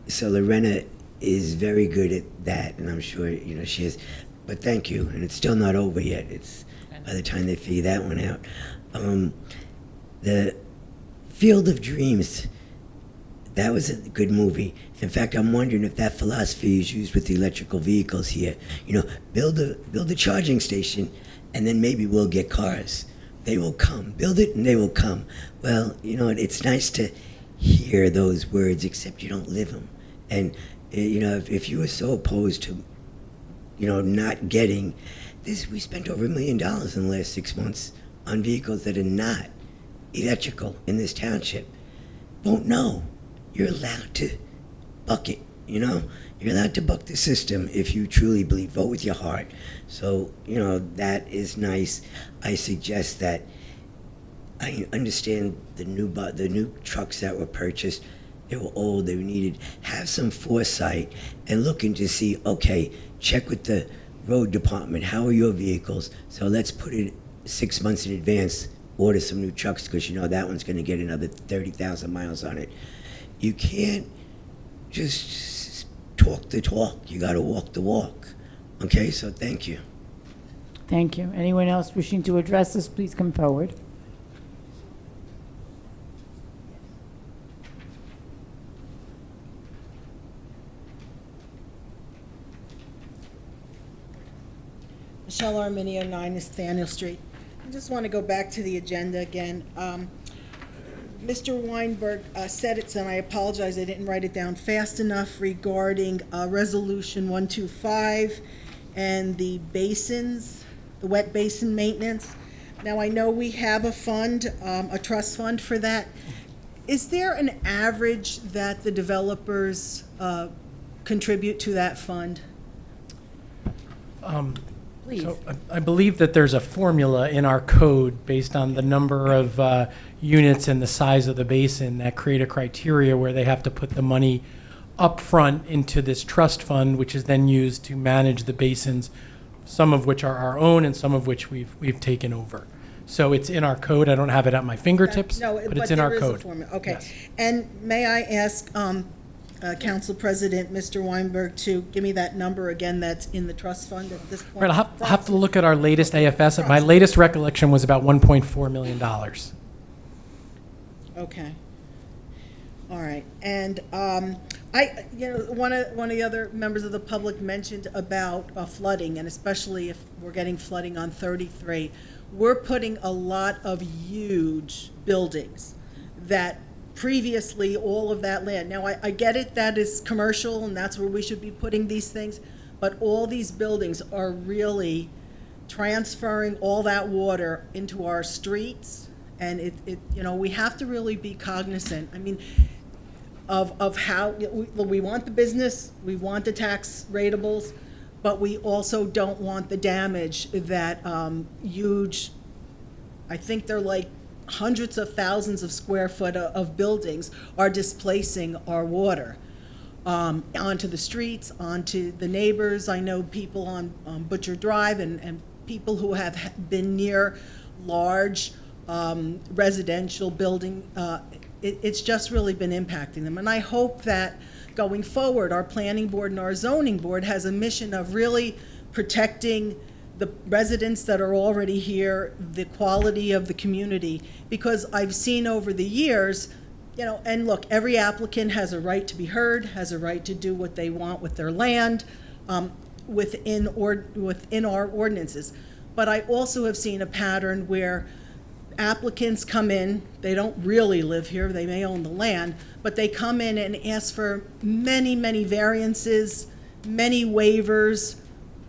so Lorena is very good at that, and I'm sure she is. But thank you, and it's still not over yet. It's by the time they figure that one out. The Field of Dreams, that was a good movie. In fact, I'm wondering if that philosophy is used with the electrical vehicles here. Build a charging station, and then maybe we'll get cars. They will come. Build it, and they will come. Well, it's nice to hear those words, except you don't live them. And if you were so opposed to, not getting this, we spent over $1 million in the last 6 months on vehicles that are not electrical in this township. Won't know. You're allowed to buck it, You're allowed to buck the system if you truly believe. Vote with your heart. So, that is nice. I suggest that I understand the new trucks that were purchased. They were old, they were needed. Have some foresight and look into see, okay, check with the road department. How are your vehicles? So let's put it 6 months in advance, order some new trucks because that one's going to get another 30,000 miles on it. You can't just talk the talk. You got to walk the walk. Okay, so thank you. Thank you. Anyone else wishing to address us, please come forward. Michelle Arminio, 9 Nathaniel Street. I just want to go back to the agenda again. Mr. Weinberg said it, and I apologize, I didn't write it down fast enough, regarding Resolution 125 and the basins, the wet basin maintenance. Now, I know we have a fund, a trust fund for that. Is there an average that the developers contribute to that fund? Please. So I believe that there's a formula in our code based on the number of units and the size of the basin that create a criteria where they have to put the money up front into this trust fund, which is then used to manage the basins, some of which are our own and some of which we've taken over. So it's in our code. I don't have it at my fingertips, but it's in our code. Okay. Yes. And may I ask Council President, Mr. Weinberg, to give me that number again that's in the trust fund at this point? Right, I'll have to look at our latest AFS. My latest recollection was about $1.4 million. Okay. All right. And one of the other members of the public mentioned about flooding, and especially if we're getting flooding on 33. We're putting a lot of huge buildings that previously all of that land. Now, I get it, that is commercial, and that's where we should be putting these things, but all these buildings are really transferring all that water into our streets, and we have to really be cognizant, of how, we want the business, we want the tax ratables, but we also don't want the damage that huge, I think they're like hundreds of thousands of square foot of buildings are displacing our water onto the streets, onto the neighbors. I know people on Butcher Drive and people who have been near large residential building. It's just really been impacting them. And I hope that going forward, our planning board and our zoning board has a mission of really protecting the residents that are already here, the quality of the community, because I've seen over the years, and look, every applicant has a right to be heard, has a right to do what they want with their land within our ordinances. But I also have seen a pattern where applicants come in, they don't really live here, they may own the land, but they come in and ask for many, many variances, many waivers.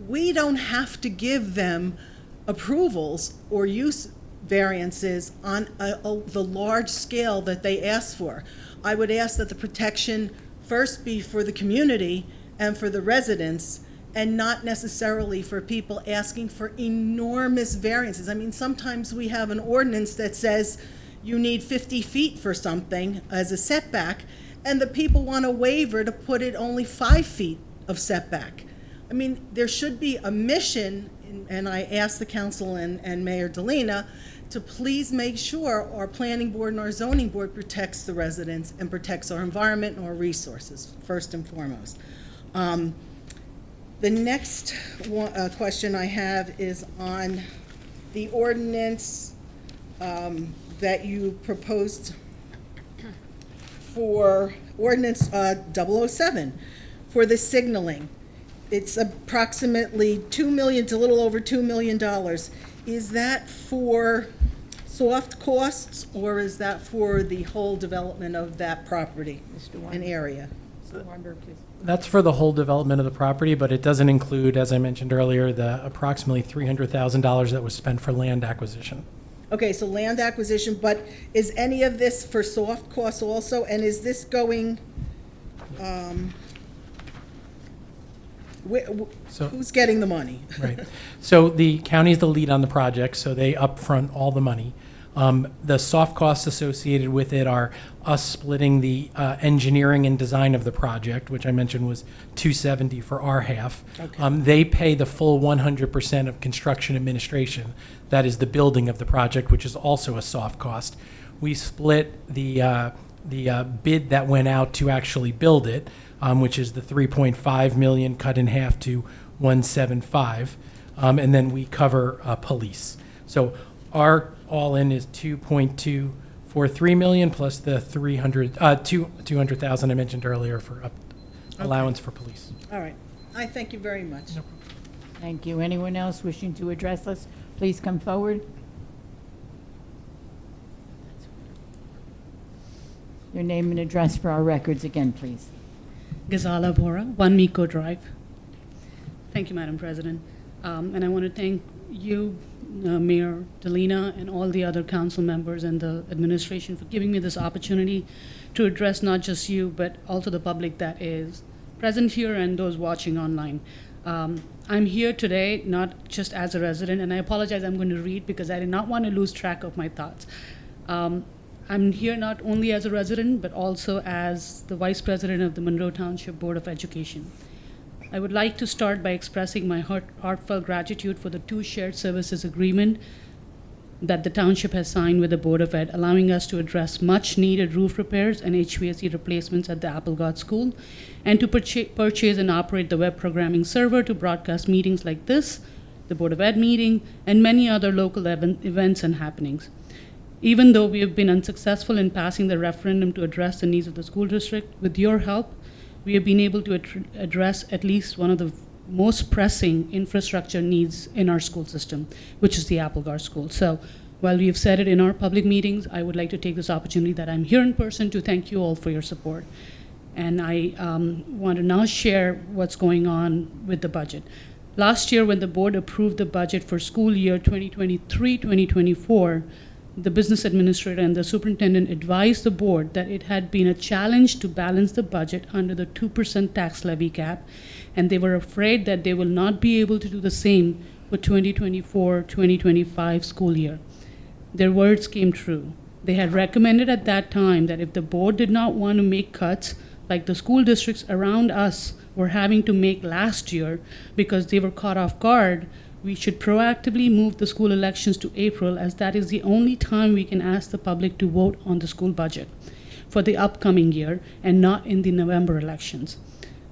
We don't have to give them approvals or use variances on the large scale that they ask for. I would ask that the protection first be for the community and for the residents, and not necessarily for people asking for enormous variances. Sometimes we have an ordinance that says you need 50 feet for something as a setback, and the people want a waiver to put it only 5 feet of setback. There should be a mission and I asked the council and Mayor Delina to please make sure our planning board and our zoning board protects the residents and protects our environment and our resources, first and foremost. The next question I have is on the ordinance that you proposed for ordinance 007 for the signaling. It's approximately $2 million to a little over $2 million. Is that for soft costs, or is that for the whole development of that property and area? That's for the whole development of the property, but it doesn't include, as I mentioned earlier, the approximately $300,000 that was spent for land acquisition. Okay, so land acquisition, but is any of this for soft costs also? And is this going, who's getting the money? Right. So the county is the lead on the project, so they upfront all the money. The soft costs associated with it are us splitting the engineering and design of the project, which I mentioned was $270 for our half. Okay. They pay the full 100% of construction administration. That is the building of the project, which is also a soft cost. We split the bid that went out to actually build it, which is the $3.5 million cut in half to $175, and then we cover police. So our all-in is $2.243 million plus the $200,000 I mentioned earlier for allowance for police. All right. I thank you very much. Thank you. Anyone else wishing to address us, please come forward. Your name and address for our records again, please. Ghazala Bora, 1 Miko Drive. Thank you, Madam President. And I want to thank you, Mayor Delina, and all the other council members and the administration for giving me this opportunity to address not just you, but also the public that is present here and those watching online. I'm here today not just as a resident, and I apologize, I'm going to read because I did not want to lose track of my thoughts. I'm here not only as a resident, but also as the Vice President of the Monroe Township Board of Education. I would like to start by expressing my heartfelt gratitude for the 2 shared services agreement that the township has signed with the Board of Ed, allowing us to address much needed roof repairs and HVAC replacements at the Applegate School, and to purchase and operate the web programming server to broadcast meetings like this, the Board of Ed meeting, and many other local events and happenings. Even though we have been unsuccessful in passing the referendum to address the needs of the school district, with your help, we have been able to address at least one of the most pressing infrastructure needs in our school system, which is the Applegate School. So while we have said it in our public meetings, I would like to take this opportunity that I'm here in person to thank you all for your support. And I want to now share what's going on with the budget. Last year, when the board approved the budget for school year 2023-2024, the business administrator and the superintendent advised the board that it had been a challenge to balance the budget under the 2% tax levy cap, and they were afraid that they will not be able to do the same for 2024-2025 school year. Their words came true. They had recommended at that time that if the board did not want to make cuts like the school districts around us were having to make last year because they were caught off guard, we should proactively move the school elections to April, as that is the only time we can ask the public to vote on the school budget for the upcoming year and not in the November elections.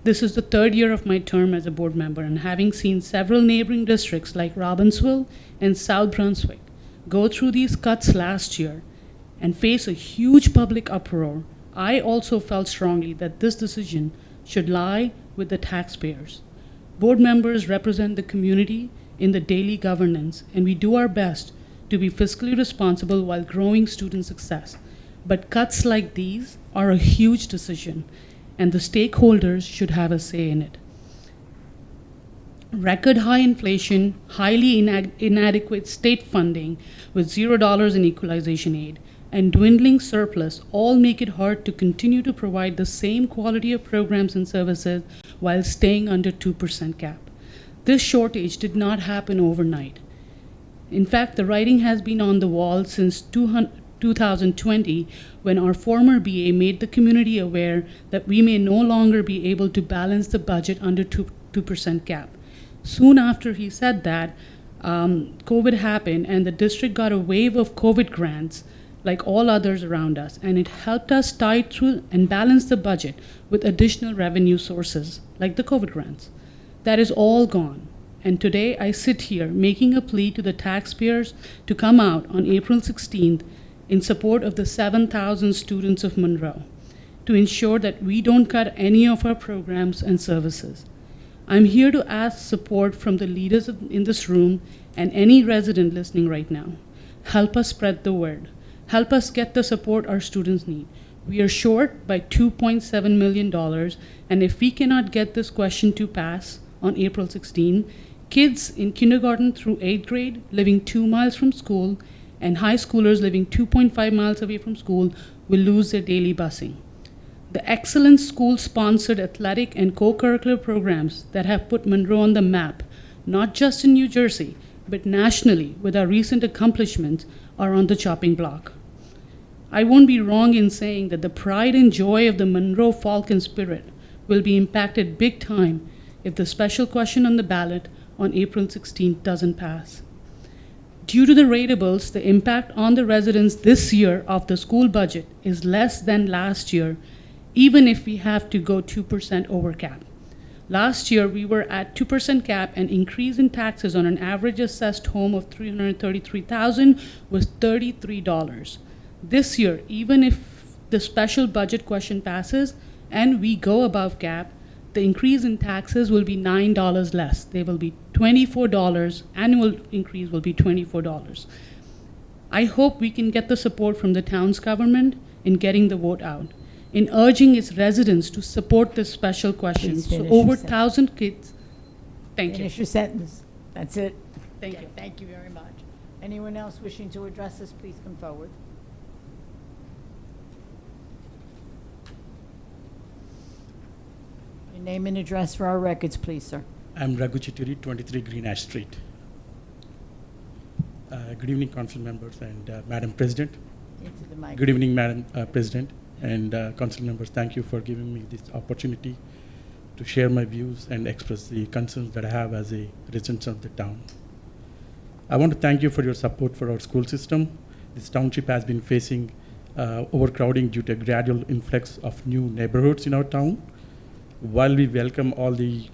This is the 3rd year of my term as a board member, and having seen several neighboring districts like Robbinsville and South Brunswick go through these cuts last year and face a huge public uproar, I also felt strongly that this decision should lie with the taxpayers. Board members represent the community in the daily governance, and we do our best to be fiscally responsible while growing student success. But cuts like these are a huge decision, and the stakeholders should have a say in it. Record high inflation, highly inadequate state funding with $0 in equalization aid, and dwindling surplus all make it hard to continue to provide the same quality of programs and services while staying under 2% cap. This shortage did not happen overnight. In fact, the writing has been on the wall since 2020, when our former BA made the community aware that we may no longer be able to balance the budget under 2% cap. Soon after he said that, COVID happened and the district got a wave of COVID grants like all others around us, and it helped us tide through and balance the budget with additional revenue sources like the COVID grants. That is all gone. And today I sit here making a plea to the taxpayers to come out on April 16th in support of the 7,000 students of Monroe to ensure that we don't cut any of our programs and services. I'm here to ask support from the leaders in this room and any resident listening right now. Help us spread the word. Help us get the support our students need. We are short by $2.7 million, and if we cannot get this question to pass on April 16, kids in kindergarten through 8th grade living 2 miles from school and high schoolers living 2.5 miles away from school will lose their daily busing. The excellent school-sponsored athletic and co-curricular programs that have put Monroe on the map, not just in New Jersey, but nationally with our recent accomplishments, are on the chopping block. I won't be wrong in saying that the pride and joy of the Monroe Falcon spirit will be impacted big time if the special question on the ballot on April 16th doesn't pass. Due to the ratables, the impact on the residents this year of the school budget is less than last year, even if we have to go 2% over cap. Last year, we were at 2% cap, and increase in taxes on an average assessed home of $333,000 was $33. This year, even if the special budget question passes and we go above cap, the increase in taxes will be $9 less. They will be $24. Annual increase will be $24. I hope we can get the support from the town's government in getting the vote out, in urging its residents to support this special question. Please So finish over your sentence. 1,000 kids. Thank you. Finish your sentence. That's it. Thank you. Thank you very much. Anyone else wishing to address us, please come forward. Your name and address for our records, please, sir. I'm Raghu Chituri, 23 Green Ash Street. Good evening, council members and Madam President. Into the mic. Good evening, Madam President and council members. Thank you for giving me this opportunity to share my views and express the concerns that I have as a resident of the town. I want to thank you for your support for our school system. This township has been facing overcrowding due to a gradual influx of new neighborhoods in our town. While we welcome all the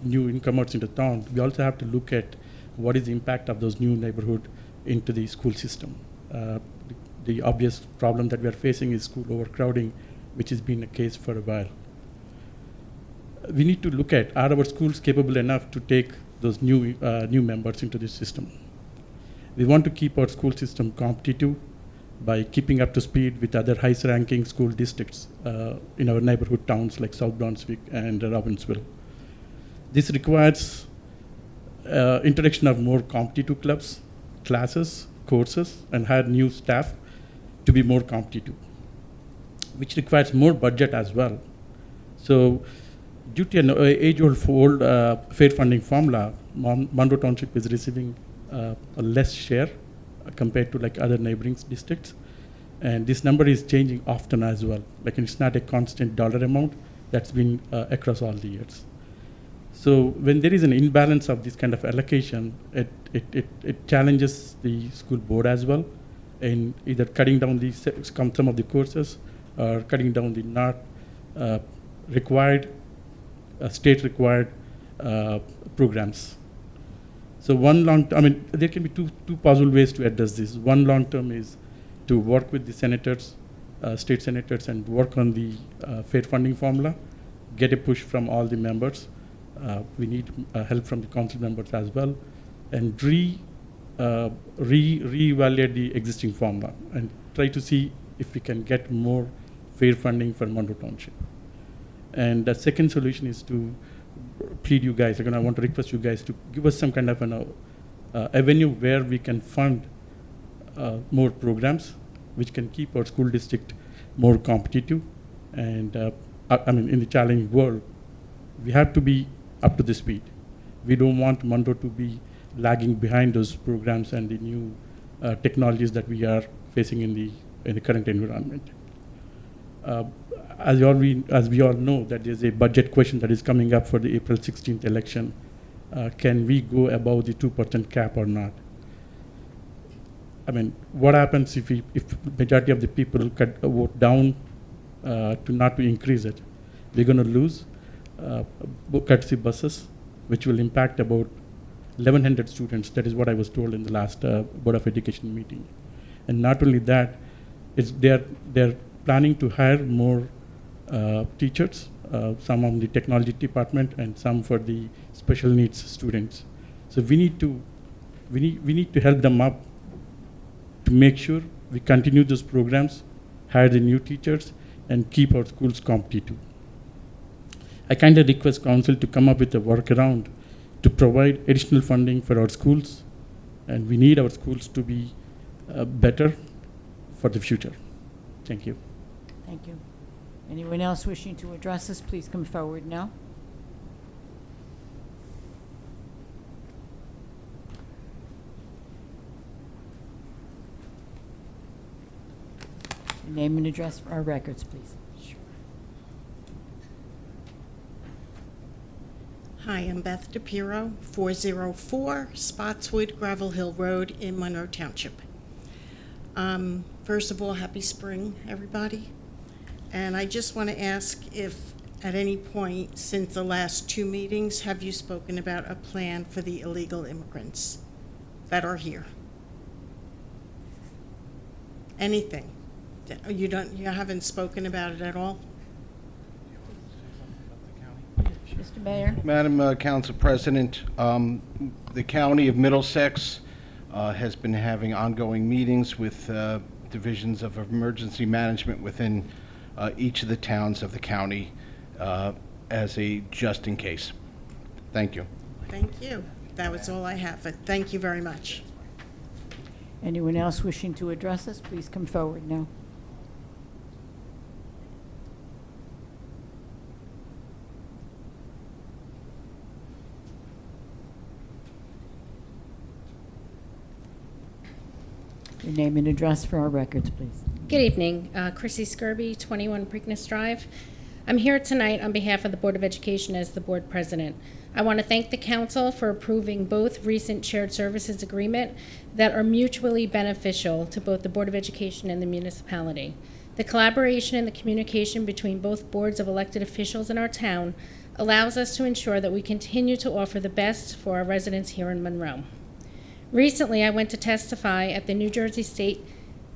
new incomers into town, we also have to look at what is the impact of those new neighborhoods into the school system. The obvious problem that we are facing is school overcrowding, which has been a case for a while. We need to look at, are our schools capable enough to take those new members into the system? We want to keep our school system competitive by keeping up to speed with other highest-ranking school districts in our neighborhood towns like South Brunswick and Robbinsville. This requires introduction of more competitive clubs, classes, courses, and hire new staff to be more competitive, which requires more budget as well. So due to an age-old fair funding formula, Monroe Township is receiving a less share compared to like other neighboring districts. And this number is changing often as well. Like it's not a constant dollar amount that's been across all the years. So when there is an imbalance of this kind of allocation, it challenges the school board as well in either cutting down some of the courses or cutting down the not required, state required programs. So there can be two possible ways to address this. One long term is to work with the senators, state senators, and work on the fair funding formula, get a push from all the members. We need help from the council members as well, and reevaluate the existing formula and try to see if we can get more fair funding for Monroe Township. And the second solution is to plead you guys, I want to request you guys to give us some kind of an avenue where we can fund more programs which can keep our school district more competitive. And in the challenging world, we have to be up to the speed. We don't want Monroe to be lagging behind those programs and the new technologies that we are facing in the current environment. As we all know, that there's a budget question that is coming up for the April 16th election. can we go above the 2% cap or not? I mean, what happens if majority of the people vote down to not to increase it? We're going to lose courtesy buses, which will impact about 1,100 students. That is what I was told in the last Board of Education meeting. And not only that, they're planning to hire more teachers, some on the technology department and some for the special needs students. So we need to help them up to make sure we continue those programs, hire the new teachers, and keep our schools competitive. I kind of request council to come up with a workaround to provide additional funding for our schools, and we need our schools to be better for the future. Thank you. Thank you. Anyone else wishing to address us, please come forward now. Your name and address for our records, please. Hi, I'm Beth DePiro, 404 Spotswood Gravel Hill Road in Monroe Township. First of all, happy spring, everybody. And I just want to ask if at any point since the last 2 meetings, have you spoken about a plan for the illegal immigrants that are here? Anything? You haven't spoken about it at all? Mr. Mayor? Madam Council President, the County of Middlesex has been having ongoing meetings with divisions of emergency management within each of the towns of the county as a just in case. Thank you. Thank you. That was all I have. Thank you very much. Anyone else wishing to address us, please come forward now. Your name and address for our records, please. Good evening. Chrissy Skirby, 21 Preakness Drive. I'm here tonight on behalf of the Board of Education as the board president. I want to thank the council for approving both recent shared services agreement that are mutually beneficial to both the Board of Education and the municipality. The collaboration and the communication between both boards of elected officials in our town allows us to ensure that we continue to offer the best for our residents here in Monroe. Recently, I went to testify at the New Jersey State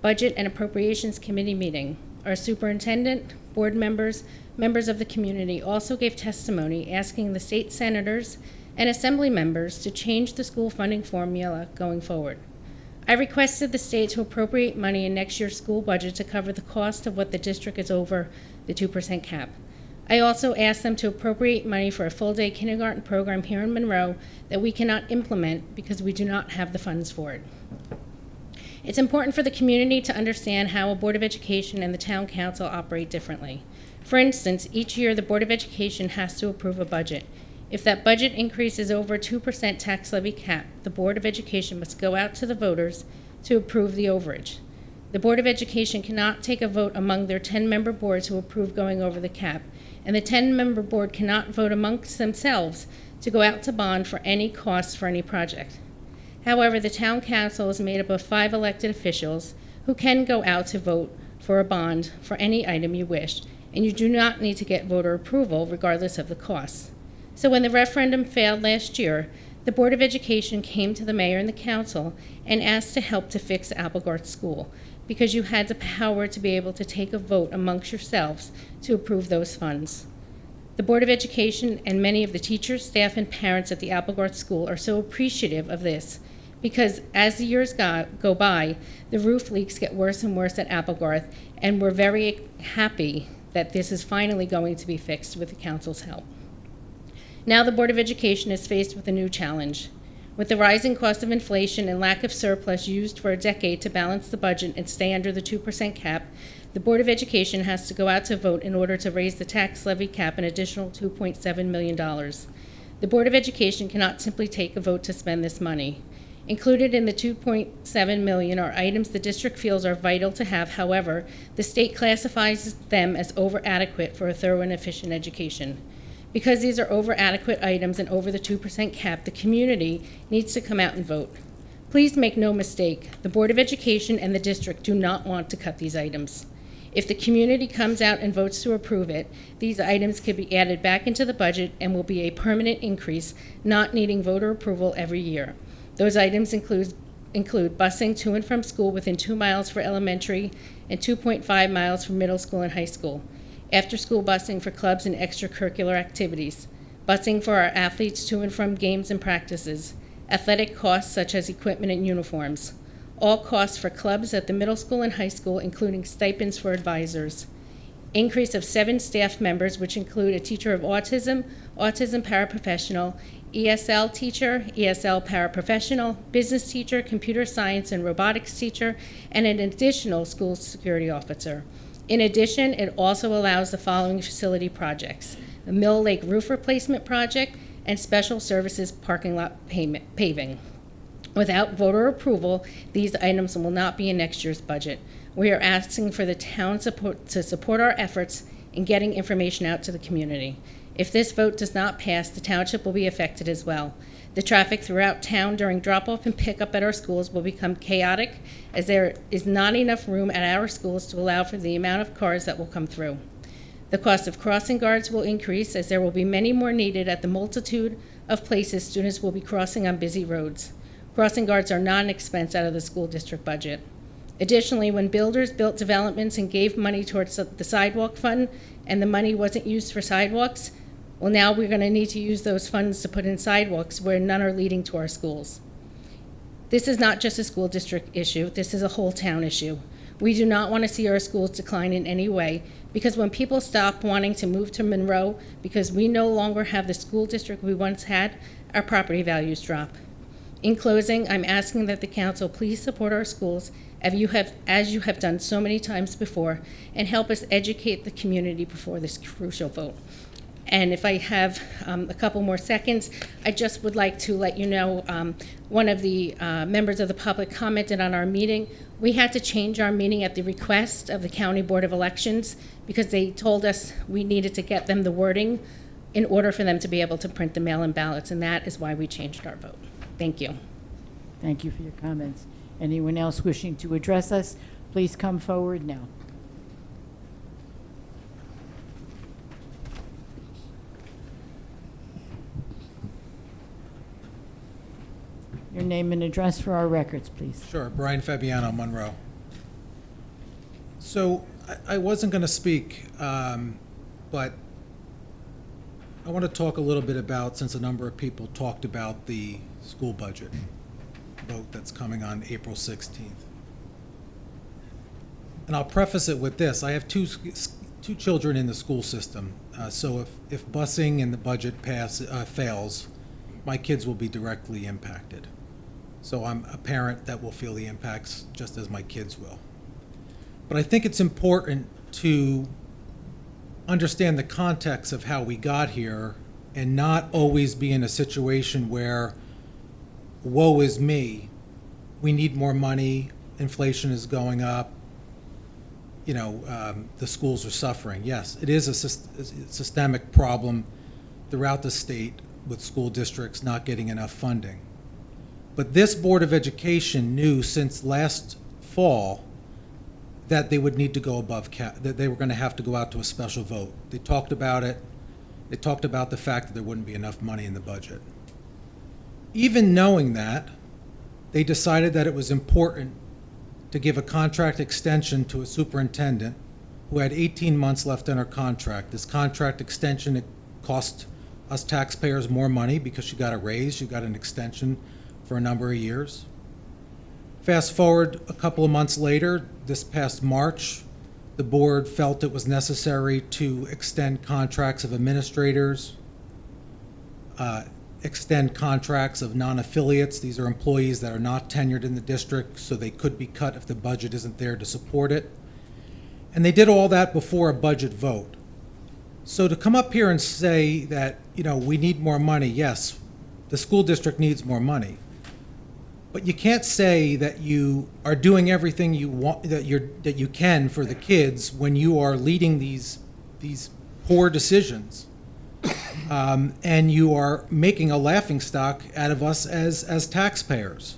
Budget and Appropriations Committee meeting. Our superintendent, board members, members of the community also gave testimony asking the state senators and assembly members to change the school funding formula going forward. I requested the state to appropriate money in next year's school budget to cover the cost of what the district is over the 2% cap. I also asked them to appropriate money for a full-day kindergarten program here in Monroe that we cannot implement because we do not have the funds for it. It's important for the community to understand how a Board of Education and the Town Council operate differently. For instance, each year the Board of Education has to approve a budget. If that budget increase is over 2% tax levy cap, the Board of Education must go out to the voters to approve the overage. The Board of Education cannot take a vote among their 10-member boards who approve going over the cap, and the 10-member board cannot vote amongst themselves to go out to bond for any costs for any project. However, the town council is made up of 5 elected officials who can go out to vote for a bond for any item you wish, and you do not need to get voter approval regardless of the costs. So when the referendum failed last year, the Board of Education came to the mayor and the council and asked to help to fix Applegarth School, because you had the power to be able to take a vote amongst yourselves to approve those funds. The Board of Education and many of the teachers, staff, and parents at the Applegarth School are so appreciative of this because as the years go by, the roof leaks get worse and worse at Applegarth, and we're very happy that this is finally going to be fixed with the council's help. Now the Board of Education is faced with a new challenge. With the rising cost of inflation and lack of surplus used for a decade to balance the budget and stay under the 2% cap, the Board of Education has to go out to vote in order to raise the tax levy cap an additional $2.7 million. The Board of Education cannot simply take a vote to spend this money. Included in the $2.7 million are items the district feels are vital to have. However, the state classifies them as over-adequate for a thorough and efficient education. Because these are over adequate items and over the 2% cap, the community needs to come out and vote. Please make no mistake, the Board of Education and the district do not want to cut these items. If the community comes out and votes to approve it, these items can be added back into the budget and will be a permanent increase, not needing voter approval every year. Those items include busing to and from school within 2 miles for elementary and 2.5 miles for middle school and high school. After-school busing for clubs and extracurricular activities. Busing for our athletes to and from games and practices. Athletic costs such as equipment and uniforms. All costs for clubs at the middle school and high school, including stipends for advisors. Increase of 7 staff members, which include a teacher of autism, autism paraprofessional, ESL teacher, ESL paraprofessional, business teacher, computer science and robotics teacher, and an additional school security officer. In addition, it also allows the following facility projects: the Mill Lake roof replacement project and special services parking lot paving. Without voter approval, these items will not be in next year's budget. We are asking for the town to support our efforts in getting information out to the community. If this vote does not pass, the township will be affected as well. The traffic throughout town during drop-off and pickup at our schools will become chaotic, as there is not enough room at our schools to allow for the amount of cars that will come through. The cost of crossing guards will increase, as there will be many more needed at the multitude of places students will be crossing on busy roads. Crossing guards are not an expense out of the school district budget. Additionally, when builders built developments and gave money towards the sidewalk fund and the money wasn't used for sidewalks, well, now we're going to need to use those funds to put in sidewalks where none are leading to our schools. This is not just a school district issue, this is a whole town issue. We do not want to see our schools decline in any way, because when people stop wanting to move to Monroe because we no longer have the school district we once had, our property values drop. In closing, I'm asking that the council please support our schools as you have done so many times before, and help us educate the community before this crucial vote. And if I have a couple more seconds, I just would like to let you know, one of the members of the public commented on our meeting. We had to change our meeting at the request of the County Board of Elections because they told us we needed to get them the wording in order for them to be able to print the mail-in ballots, and that is why we changed our vote. Thank you. Thank you for your comments. Anyone else wishing to address us, please come forward now. Your name and address for our records, please. Sure, Brian Fabiano, Monroe. So I wasn't going to speak, but I want to talk a little bit about, since a number of people talked about the school budget vote that's coming on April 16th. And I'll preface it with this. I have two children in the school system, so if busing and the budget fails, my kids will be directly impacted. So I'm a parent that will feel the impacts just as my kids will. But I think it's important to understand the context of how we got here and not always be in a situation where, woe is me, we need more money, inflation is going up, the schools are suffering. Yes, it is a systemic problem throughout the state with school districts not getting enough funding. But this Board of Education knew since last fall that they would need to go above cap, that they were going to have to go out to a special vote. They talked about it. They talked about the fact that there wouldn't be enough money in the budget. Even knowing that, they decided that it was important to give a contract extension to a superintendent who had 18 months left on her contract. This contract extension, it cost us taxpayers more money because she got a raise, she got an extension for a number of years. Fast forward a couple of months later, this past March, the board felt it was necessary to extend contracts of administrators, extend contracts of non-affiliates. These are employees that are not tenured in the district, so they could be cut if the budget isn't there to support it. And they did all that before a budget vote. So to come up here and say that, we need more money, yes, the school district needs more money. But you can't say that you are doing everything you want, that you can for the kids when you are leading these poor decisions. And you are making a laughingstock out of us as taxpayers.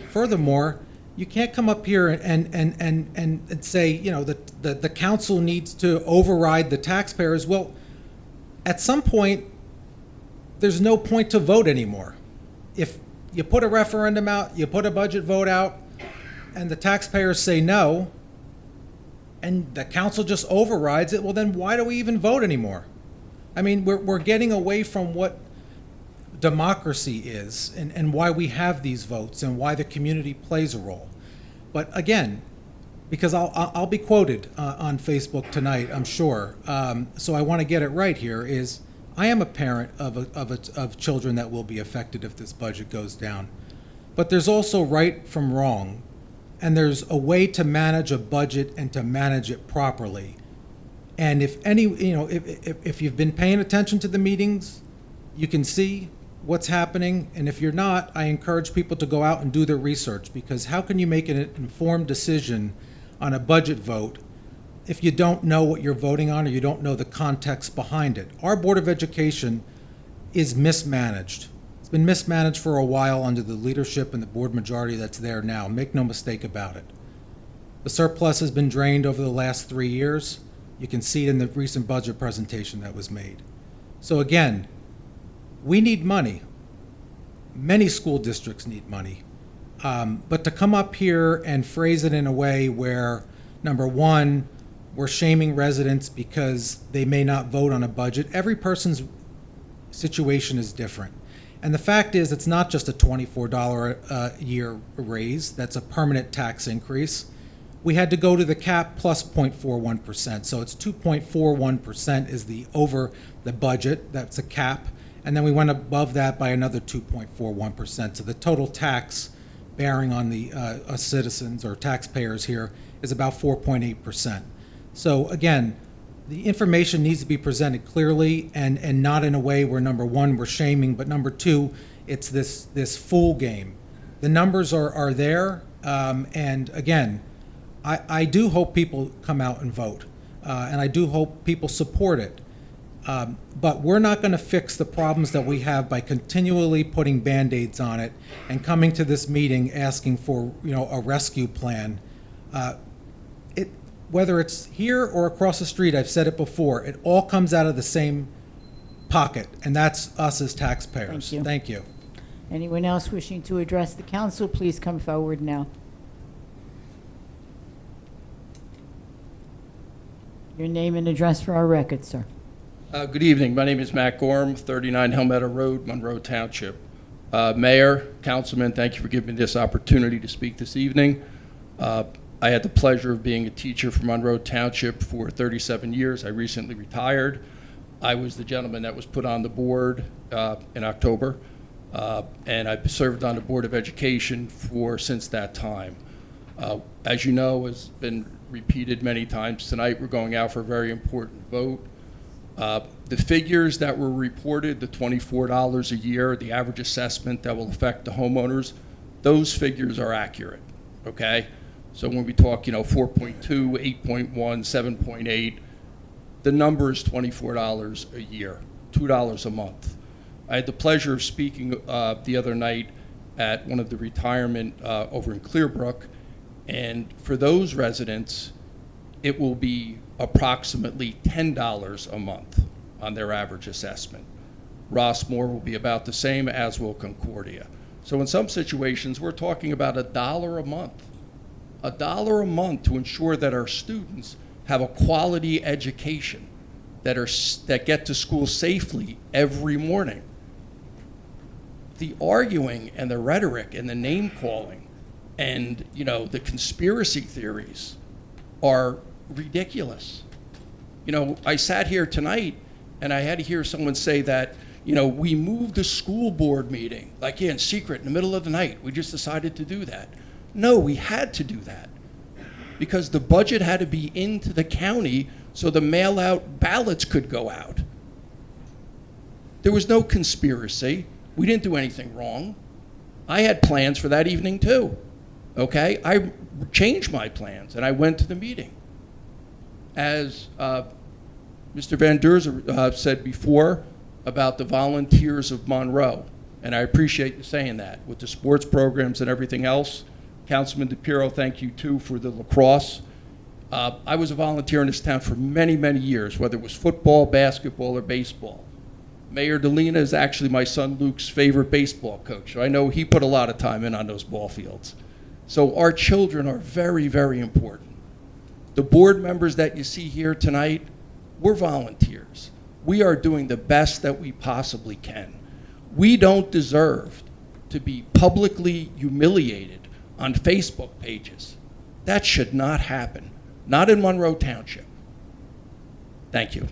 Furthermore, you can't come up here and say, you know, that the council needs to override the taxpayers. Well, at some point, there's no point to vote anymore. If you put a referendum out, you put a budget vote out, and the taxpayers say no, and the council just overrides it, well, then why do we even vote anymore? I mean, we're getting away from what democracy is and why we have these votes and why the community plays a role. But again, because I'll be quoted on Facebook tonight, I'm sure. So I want to get it right here. Is I am a parent of children that will be affected if this budget goes down. But there's also right from wrong, and there's a way to manage a budget and to manage it properly. And if if you've been paying attention to the meetings, you can see what's happening. And if you're not, I encourage people to go out and do their research, because how can you make an informed decision on a budget vote if you don't know what you're voting on or you don't know the context behind it? Our Board of Education is mismanaged. It's been mismanaged for a while under the leadership and the board majority that's there now. Make no mistake about it. The surplus has been drained over the last 3 years. You can see it in the recent budget presentation that was made. So again, we need money. Many school districts need money. But to come up here and phrase it in a way where, number one, we're shaming residents because they may not vote on a budget. Every person's situation is different. And the fact is, it's not just a $24 a year raise. That's a permanent tax increase. We had to go to the cap plus 0.41%. So it's 2.41% is the over the budget. That's a cap. And then we went above that by another 2.41%. So the total tax bearing on the us citizens or taxpayers here is about 4.8%. So again, the information needs to be presented clearly and not in a way where, number one, we're shaming, but number two, it's this fool game. The numbers are there, and again, I do hope people come out and vote, and I do hope people support it. But we're not going to fix the problems that we have by continually putting Band-Aids on it and coming to this meeting asking for, a rescue plan. Whether it's here or across the street, I've said it before, it all comes out of the same pocket, and that's us as taxpayers. Thank you. Anyone else wishing to address the council, please come forward now. Your name and address for our record, sir. Good evening. My name is Matt Gorm, 39 Helmetta Road, Monroe Township. Mayor, Councilman, thank you for giving me this opportunity to speak this evening. I had the pleasure of being a teacher for Monroe Township for 37 years. I recently retired. I was the gentleman that was put on the board in October, and I've served on the Board of Education since that time. As you know, has been repeated many times tonight, we're going out for a very important vote. The figures that were reported, the $24 a year, the average assessment that will affect the homeowners, those figures are accurate, okay? So when we talk, 4.2, 8.1, 7.8, the number is $24 a year, $2 a month. I had the pleasure of speaking the other night at one of the retirement over in Clearbrook, and for those residents, it will be approximately $10 a month on their average assessment. Rossmore will be about the same, as will Concordia. So in some situations, we're talking about $1 a month. $1 a month to ensure that our students have a quality education, that get to school safely every morning. The arguing and the rhetoric and the name calling and the conspiracy theories are ridiculous. I sat here tonight and I had to hear someone say that, we moved the school board meeting, in secret in the middle of the night. We just decided to do that. No, we had to do that because the budget had to be into the county so the mail-out ballots could go out. There was no conspiracy. We didn't do anything wrong. I had plans for that evening too, okay? I changed my plans and I went to the meeting. As Mr. Van Der Zer said before, about the volunteers of Monroe, and I appreciate you saying that, with the sports programs and everything else. Councilman DePiero, thank you too for the lacrosse. I was a volunteer in this town for many, many years, whether it was football, basketball, or baseball. Mayor DeLina is actually my son Luke's favorite baseball coach. So I know he put a lot of time in on those ball fields. So our children are very, very important. The board members that you see here tonight, we're volunteers. We are doing the best that we possibly can. We don't deserve to be publicly humiliated on Facebook pages. That should not happen. Not in Monroe Township. Thank you.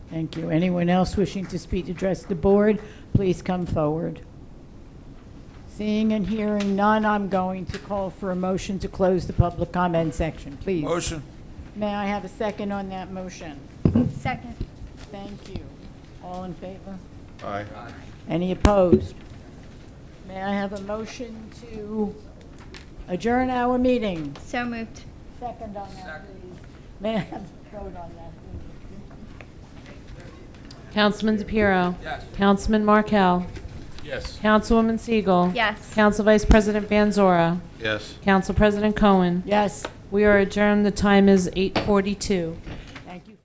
Thank you. Anyone else wishing to speak, address the board, please come forward. Seeing and hearing none, I'm going to call for a motion to close the public comment section, please. Motion. May I have a second on that motion? Second. Thank you. All in favor? Aye. Any opposed? May I have a motion to adjourn our meeting? So moved. Second on that, please. May I have a vote on that, please? Councilman DePiero. Yes. Councilman Markel. Yes. Councilwoman Siegel. Yes. Council Vice President Banzora. Yes. Council President Cohen. Yes. We are adjourned. The time is 8:42.